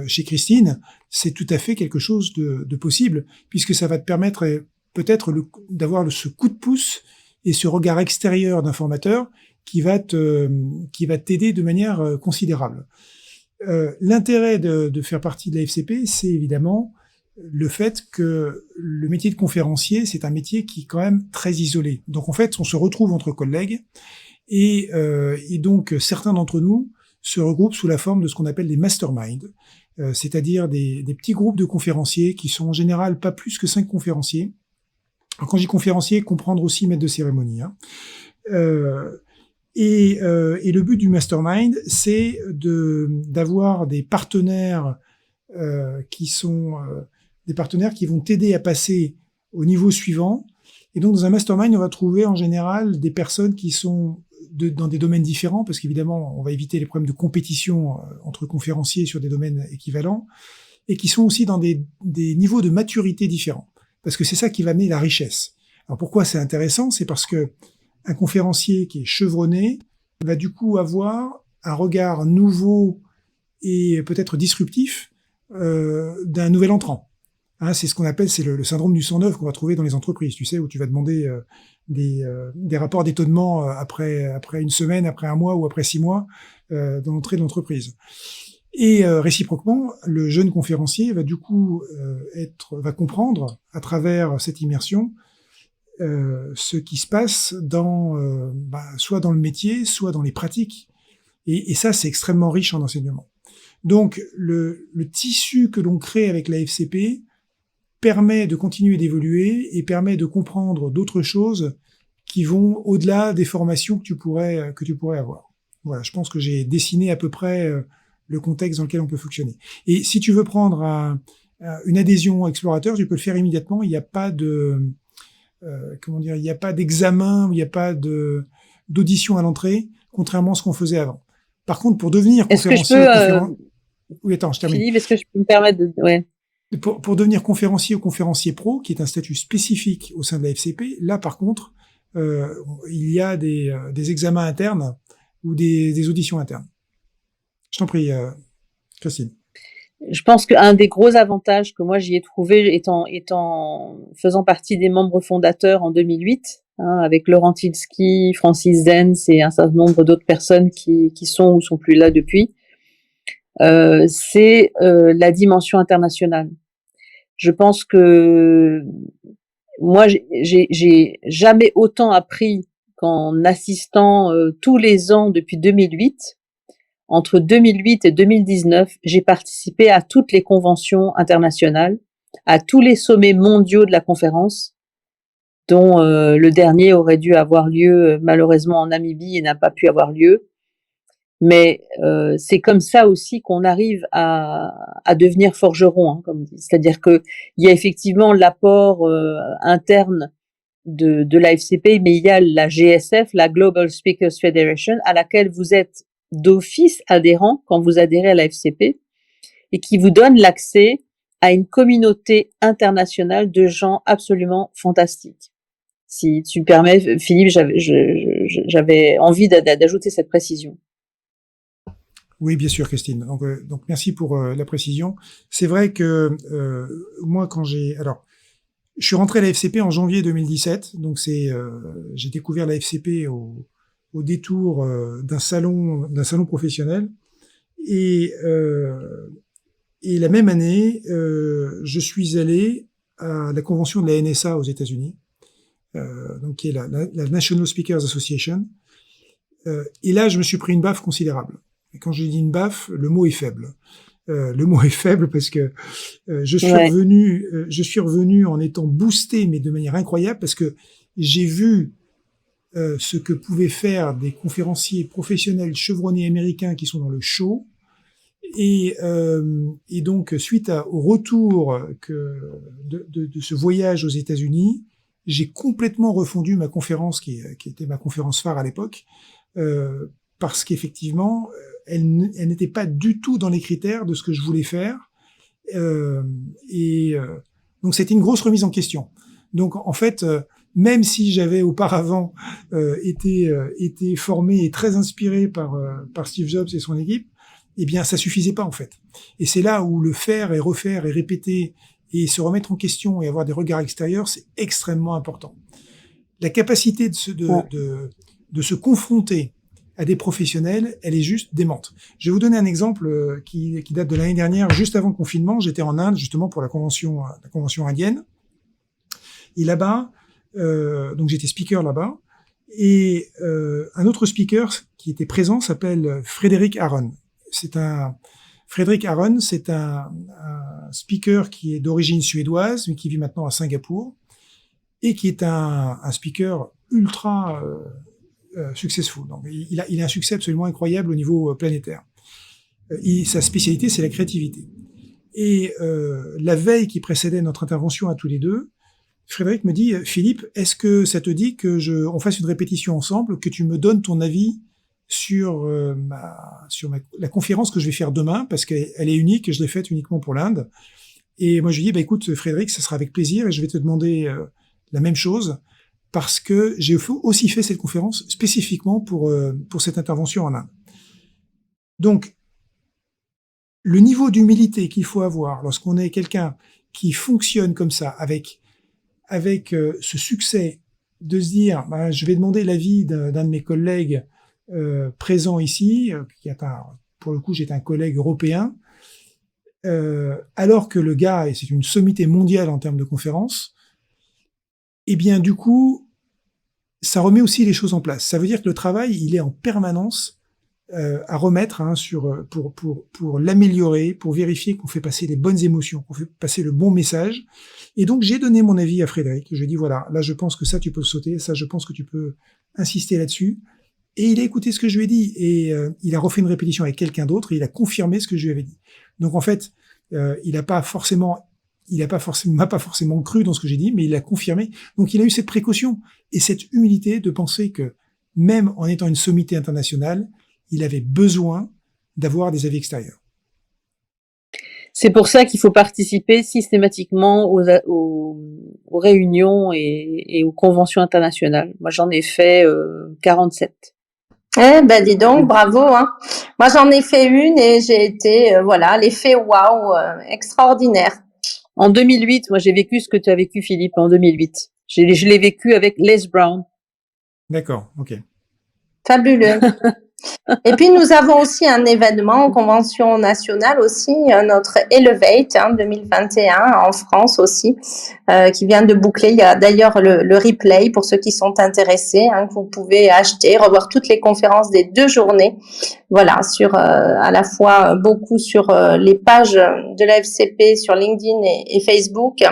chez Christine, c'est tout à fait quelque chose de possible, puisque ça va te permettre peut-être d'avoir ce coup de pouce et ce regard extérieur d'un formateur qui va t'aider de manière considérable. L'intérêt de faire partie de la FCP, c'est évidemment le fait que le métier de conférencier, c'est un métier qui est quand même très isolé. Donc en fait, on se retrouve entre collègues, et donc certains d'entre nous se regroupent sous la forme de ce qu'on appelle des masterminds, c'est-à-dire des petits groupes de conférenciers qui sont en général pas plus que 5 conférenciers. Alors, quand je dis conférencier, comprendre aussi maître de cérémonie. Hein. Et le but du mastermind, c'est d'avoir des partenaires qui sont des partenaires qui vont t'aider à passer au niveau suivant. Et donc, dans un mastermind, on va trouver en général des personnes qui sont dans des domaines différents, parce qu'évidemment, on va éviter les problèmes de compétition entre conférenciers sur des domaines équivalents, et qui sont aussi dans des niveaux de maturité différents, parce que c'est ça qui va amener la richesse. Alors pourquoi c'est intéressant? C'est parce que un conférencier qui est chevronné va du coup avoir un regard nouveau et peut-être disruptif d'un nouvel entrant. Hein, c'est ce qu'on appelle, c'est le syndrome du 109 qu'on va trouver dans les entreprises, tu sais, où tu vas demander des rapports d'étonnement après une semaine, après un mois ou après 6 mois dans l'entrée de l'entreprise. Et réciproquement, le jeune conférencier va du coup va comprendre à travers cette immersion ce qui se passe soit dans le métier, soit dans les pratiques. Et ça, c'est extrêmement riche en enseignement. Donc, le tissu que l'on crée avec la FCP permet de continuer d'évoluer et permet de comprendre d'autres choses qui vont au-delà des formations que tu pourrais avoir. Voilà, je pense que j'ai dessiné à peu près le contexte dans lequel on peut fonctionner. Et si tu veux prendre une adhésion explorateur, tu peux le faire immédiatement. Il n'y a pas de il n'y a pas d'examen, il n'y a pas d'audition à l'entrée, contrairement à ce qu'on faisait avant. Par contre, pour devenir conférencier, oui, attends, je termine. Philippe, est-ce que je peux me permettre de, ouais. Pour devenir conférencier ou conférencier pro, qui est un statut spécifique au sein de la FCP, là, par contre, il y a des examens internes ou des auditions internes. Je t'en prie, Christine. Je pense qu'un des gros avantages que moi j'y ai trouvé étant faisant partie des membres fondateurs en 2008, avec Laurent Tilski, Francis Zenz et un certain nombre d'autres personnes qui sont ou sont plus là depuis, c'est la dimension internationale. Je pense que moi j'ai jamais autant appris qu'en assistant tous les ans depuis 2008. Entre 2008 et 2019, j'ai participé à toutes les conventions internationales, à tous les sommets mondiaux de la conférence, dont le dernier aurait dû avoir lieu malheureusement en Namibie et n'a pas pu avoir lieu. Mais c'est comme ça aussi qu'on arrive à devenir forgeron, comme on dit. C'est-à-dire que il y a effectivement l'apport interne de la FCP, mais il y a la GSF, la Global Speakers Federation, à laquelle vous êtes d'office adhérent quand vous adhérez à la FCP et qui vous donne l'accès à une communauté internationale de gens absolument fantastiques. Si tu me permets, Philippe, j'avais envie d'ajouter cette précision. Oui, bien sûr, Christine. Donc merci pour la précision. C'est vrai que moi, je suis rentré à la FCP en janvier 2017, donc j'ai découvert la FCP au détour d'un salon professionnel, et la même année, je suis allé à la convention de la NSA aux États-Unis, donc qui est la National Speakers Association, et là je me suis pris une baffe considérable. Et quand je dis une baffe, le mot est faible. Le mot est faible parce que je suis revenu en étant boosté, mais de manière incroyable, parce que j'ai vu ce que pouvaient faire des conférenciers professionnels chevronnés américains qui sont dans le show, et donc suite au retour de ce voyage aux États-Unis, j'ai complètement refondu ma conférence qui était ma conférence phare à l'époque, parce qu'effectivement elle n'était pas du tout dans les critères de ce que je voulais faire, donc c'était une grosse remise en question. Donc en fait, même si j'avais auparavant été formé et très inspiré par Steve Jobs et son équipe, eh bien ça suffisait pas en fait. Et c'est là où le faire et refaire et répéter et se remettre en question et avoir des regards extérieurs, c'est extrêmement important. La capacité de se confronter à des professionnels, elle est juste démente. Je vais vous donner un exemple qui date de l'année dernière, juste avant le confinement. J'étais en Inde justement pour la convention indienne, et là-bas, donc j'étais speaker là-bas, et un autre speaker qui était présent s'appelle Frédéric Aron. Frédéric Aron, c'est un speaker qui est d'origine suédoise, mais qui vit maintenant à Singapour, et qui est un speaker ultra successful. Donc, il a un succès absolument incroyable au niveau planétaire. Sa spécialité, c'est la créativité. Et la veille qui précédait notre intervention à tous les deux, Frédéric me dit, Philippe, est-ce que ça te dit que on fasse une répétition ensemble, que tu me donnes ton avis sur la conférence que je vais faire demain, parce qu'elle est unique et je l'ai faite uniquement pour l'Inde. Et moi je lui dis, écoute Frédéric, ça sera avec plaisir, et je vais te demander la même chose, parce que j'ai aussi fait cette conférence spécifiquement pour cette intervention en Inde. Donc, le niveau d'humilité qu'il faut avoir lorsqu'on est quelqu'un qui fonctionne comme ça, avec ce succès, de se dire, je vais demander l'avis d'un de mes collègues présent ici, pour le coup j'étais un collègue européen, alors que le gars, et c'est une sommité mondiale en termes de conférences, et bien du coup, ça remet aussi les choses en place. Ça veut dire que le travail, il est en permanence à remettre pour l'améliorer, pour vérifier qu'on fait passer les bonnes émotions, qu'on fait passer le bon message. Et donc j'ai donné mon avis à Frédéric. Je lui ai dit voilà, là je pense que ça tu peux le sauter, ça je pense que tu peux insister là-dessus. Et il a écouté ce que je lui ai dit et il a refait une répétition avec quelqu'un d'autre et il a confirmé ce que je lui avais dit. Donc en fait, il m'a pas forcément cru dans ce que j'ai dit, mais il a confirmé. Donc il a eu cette précaution et cette humilité de penser que même en étant une sommité internationale, il avait besoin d'avoir des avis extérieurs. C'est pour ça qu'il faut participer systématiquement aux réunions et aux conventions internationales. Moi, j'en ai fait 47. Eh ben dis donc, bravo. Hein. Moi, j'en ai fait une et j'ai été, l'effet waouh, extraordinaire. En 2008, moi, j'ai vécu ce que tu as vécu, Philippe, en 2008. Je l'ai vécu avec Les Brown. D'accord, ok. Fabuleux. Et puis, nous avons aussi un événement en convention nationale aussi, notre Elevate 2021 en France aussi, qui vient de boucler. Il y a d'ailleurs le replay pour ceux qui sont intéressés, que vous pouvez acheter, revoir toutes les conférences des 2 journées. Voilà, sur à la fois beaucoup sur les pages de la FCP sur LinkedIn et Facebook.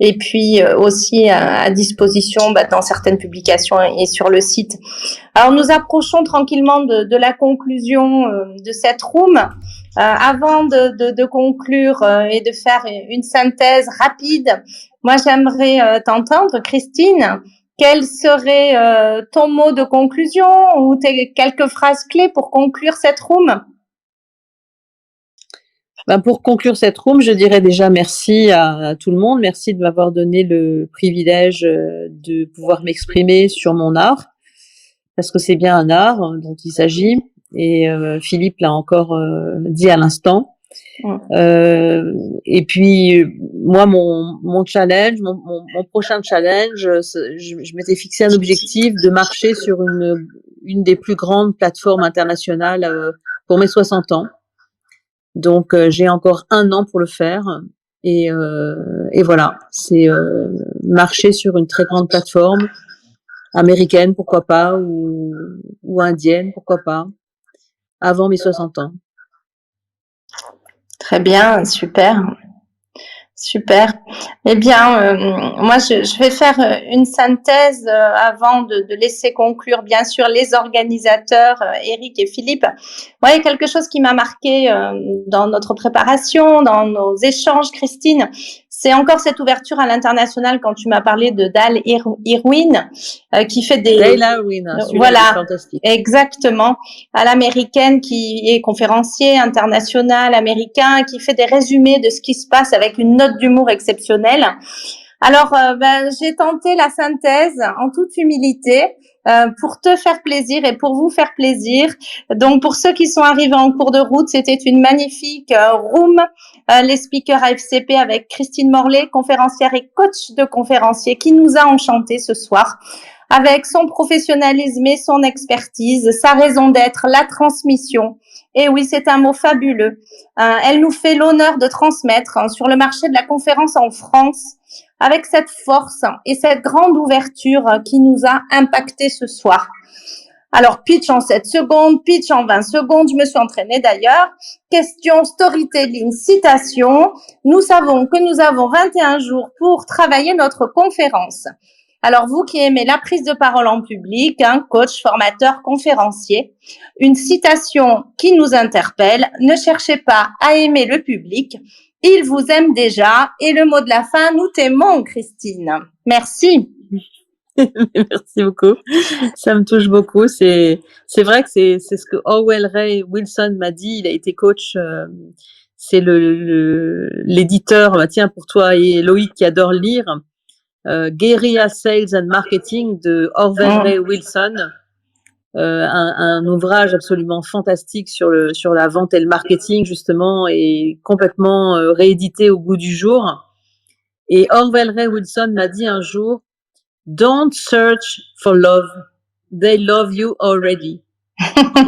Et puis aussi à disposition dans certaines publications et sur le site. Alors nous approchons tranquillement de la conclusion de cette room. Avant de conclure et de faire une synthèse rapide, moi j'aimerais t'entendre, Christine. Quel serait ton mot de conclusion ou tes quelques phrases clés pour conclure cette room? Pour conclure cette room, je dirais déjà merci à tout le monde. Merci de m'avoir donné le privilège de pouvoir m'exprimer sur mon art, parce que c'est bien un art dont il s'agit. Et Philippe l'a encore dit à l'instant. Et puis moi, mon challenge, mon prochain challenge, je m'étais fixé un objectif de marcher sur une des plus grandes plateformes internationales pour mes 60 ans. Donc j'ai encore 1 an pour le faire et voilà, c'est marcher sur une très grande plateforme américaine, pourquoi pas, ou indienne, pourquoi pas, avant mes 60 ans. Très bien, super. Super. Eh bien, moi, je vais faire une synthèse avant de laisser conclure, bien sûr, les organisateurs, Eric et Philippe. Moi, il y a quelque chose qui m'a marqué dans notre préparation, dans nos échanges, Christine. C'est encore cette ouverture à l'international quand tu m'as parlé de Dale Irwin, qui fait des... Dale Irwin, voilà, fantastique. Exactement, à l'américaine, qui est conférencier international américain, qui fait des résumés de ce qui se passe avec une note d'humour exceptionnelle. Alors, j'ai tenté la synthèse en toute humilité pour te faire plaisir et pour vous faire plaisir. Donc, pour ceux qui sont arrivés en cours de route, c'était une magnifique room, les speakers AFCP avec Christine Morlaix, conférencière et coach de conférenciers, qui nous a enchantés ce soir avec son professionnalisme et son expertise, sa raison d'être, la transmission. Et oui, c'est un mot fabuleux. Elle nous fait l'honneur de transmettre sur le marché de la conférence en France avec cette force et cette grande ouverture qui nous a impacté ce soir. Alors, pitch en 7 secondes, pitch en 20 secondes, je me suis entraînée d'ailleurs. Question, storytelling, citation. Nous savons que nous avons 21 jours pour travailler notre conférence. Alors, vous qui aimez la prise de parole en public, coach, formateur, conférencier, une citation qui nous interpelle, ne cherchez pas à aimer le public, il vous aime déjà. Et le mot de la fin, nous t'aimons, Christine. Merci. Merci beaucoup. Ça me touche beaucoup. C'est vrai que c'est ce que Orwell Ray Wilson m'a dit. Il a été coach. C'est l'éditeur. Tiens, pour toi et Loïc qui adore lire. Guerrilla Sales and Marketing de Orwell Ray Wilson, un ouvrage absolument fantastique sur la vente et le marketing justement, et complètement réédité au goût du jour. Et Orwell Ray Wilson m'a dit un jour, "Don't search for love, they love you already."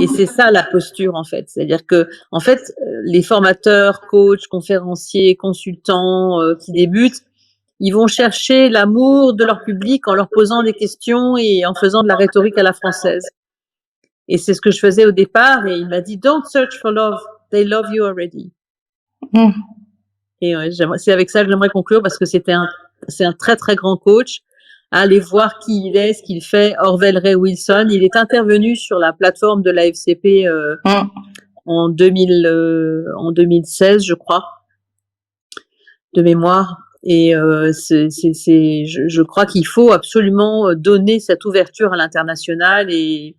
Et c'est ça la posture en fait, c'est-à-dire que en fait les formateurs, coachs, conférenciers, consultants qui débutent, ils vont chercher l'amour de leur public en leur posant des questions et en faisant de la rhétorique à la française. Et c'est ce que je faisais au départ. Et il m'a dit, don't search for love. They love you already. Et c'est avec ça que j'aimerais conclure parce que c'est un très, très grand coach. Allez voir qui il est, ce qu'il fait. Orville Ray Wilson. Il est intervenu sur la plateforme de la FCP, en 2016, je crois, de mémoire. Et je crois qu'il faut absolument donner cette ouverture à l'international et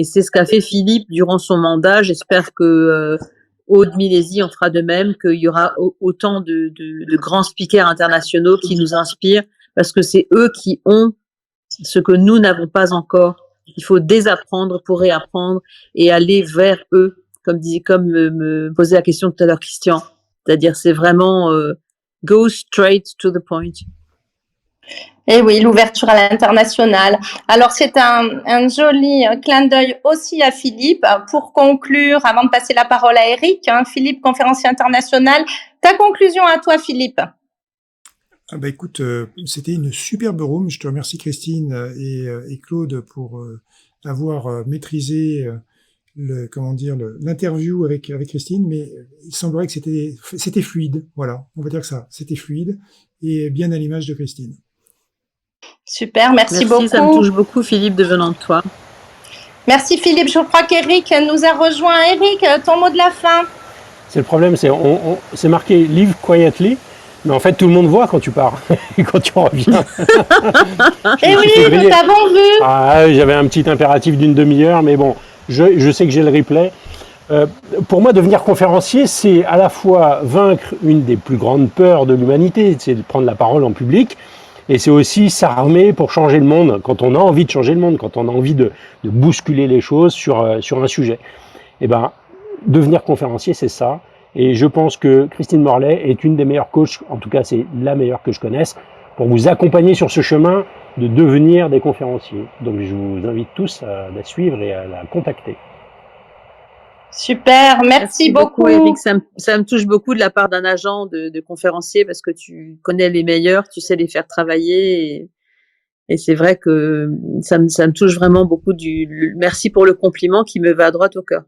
c'est ce qu'a fait Philippe durant son mandat. J'espère que Aude Milesi en fera de même, qu'il y aura autant de grands speakers internationaux qui nous inspirent parce que c'est eux qui ont ce que nous n'avons pas encore. Il faut désapprendre pour réapprendre et aller vers eux, comme me posait la question tout à l'heure Christian. C'est-à-dire c'est vraiment go straight to the point. Et oui, l'ouverture à l'international. Alors, c'est un joli clin d'œil aussi à Philippe. Pour conclure, avant de passer la parole à Eric, Philippe, conférencier international, ta conclusion à toi, Philippe. Écoute, c'était une superbe room. Je te remercie, Christine et Claude, pour avoir maîtrisé l'interview avec Christine, mais il semblerait que c'était fluide. Voilà, on va dire que c'était fluide et bien à l'image de Christine. Super, merci beaucoup. Ça me touche beaucoup, Philippe, de venant de toi. Merci, Philippe. Je crois qu'Eric nous a rejoint. Eric, ton mot de la fin. C'est le problème, c'est marqué « Live quietly », mais en fait, tout le monde voit quand tu pars et quand tu reviens. Et oui, nous t'avons vu. J'avais un petit impératif d'une demi-heure, mais bon, je sais que j'ai le replay. Pour moi, devenir conférencier, c'est à la fois vaincre une des plus grandes peurs de l'humanité, c'est de prendre la parole en public, et c'est aussi s'armer pour changer le monde, quand on a envie de changer le monde, quand on a envie de bousculer les choses sur un sujet. Et devenir conférencier, c'est ça. Et je pense que Christine Morlaix est une des meilleures coachs, en tout cas c'est la meilleure que je connaisse, pour vous accompagner sur ce chemin de devenir des conférenciers. Donc je vous invite tous à la suivre et à la contacter. Super, merci beaucoup Eric, ça me touche beaucoup de la part d'un agent de conférencier parce que tu connais les meilleurs, tu sais les faire travailler et c'est vrai que ça me touche vraiment beaucoup. Merci pour le compliment qui me va droit au cœur.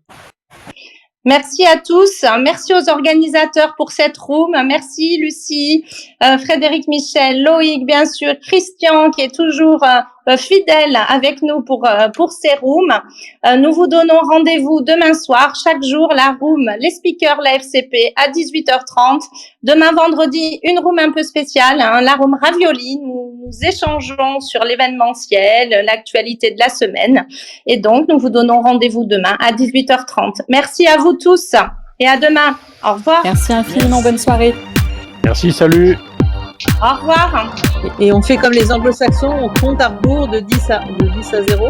Merci à tous, merci aux organisateurs pour cette room, merci Lucie, Frédéric Michel, Loïc bien sûr, Christian qui est toujours fidèle avec nous pour ces rooms. Nous vous donnons rendez-vous demain soir, chaque jour la room, les speakers, la FCP à 18h30. Demain vendredi, une room un peu spéciale, la room Ravioli. Nous échangeons sur l'événementiel, l'actualité de la semaine. Et donc, nous vous donnons rendez-vous demain à 18h30. Merci à vous tous et à demain. Au revoir. Merci infiniment, bonne soirée. Merci, salut. Au revoir. Et on fait comme les anglo-saxons, on compte à rebours de 10 à 0.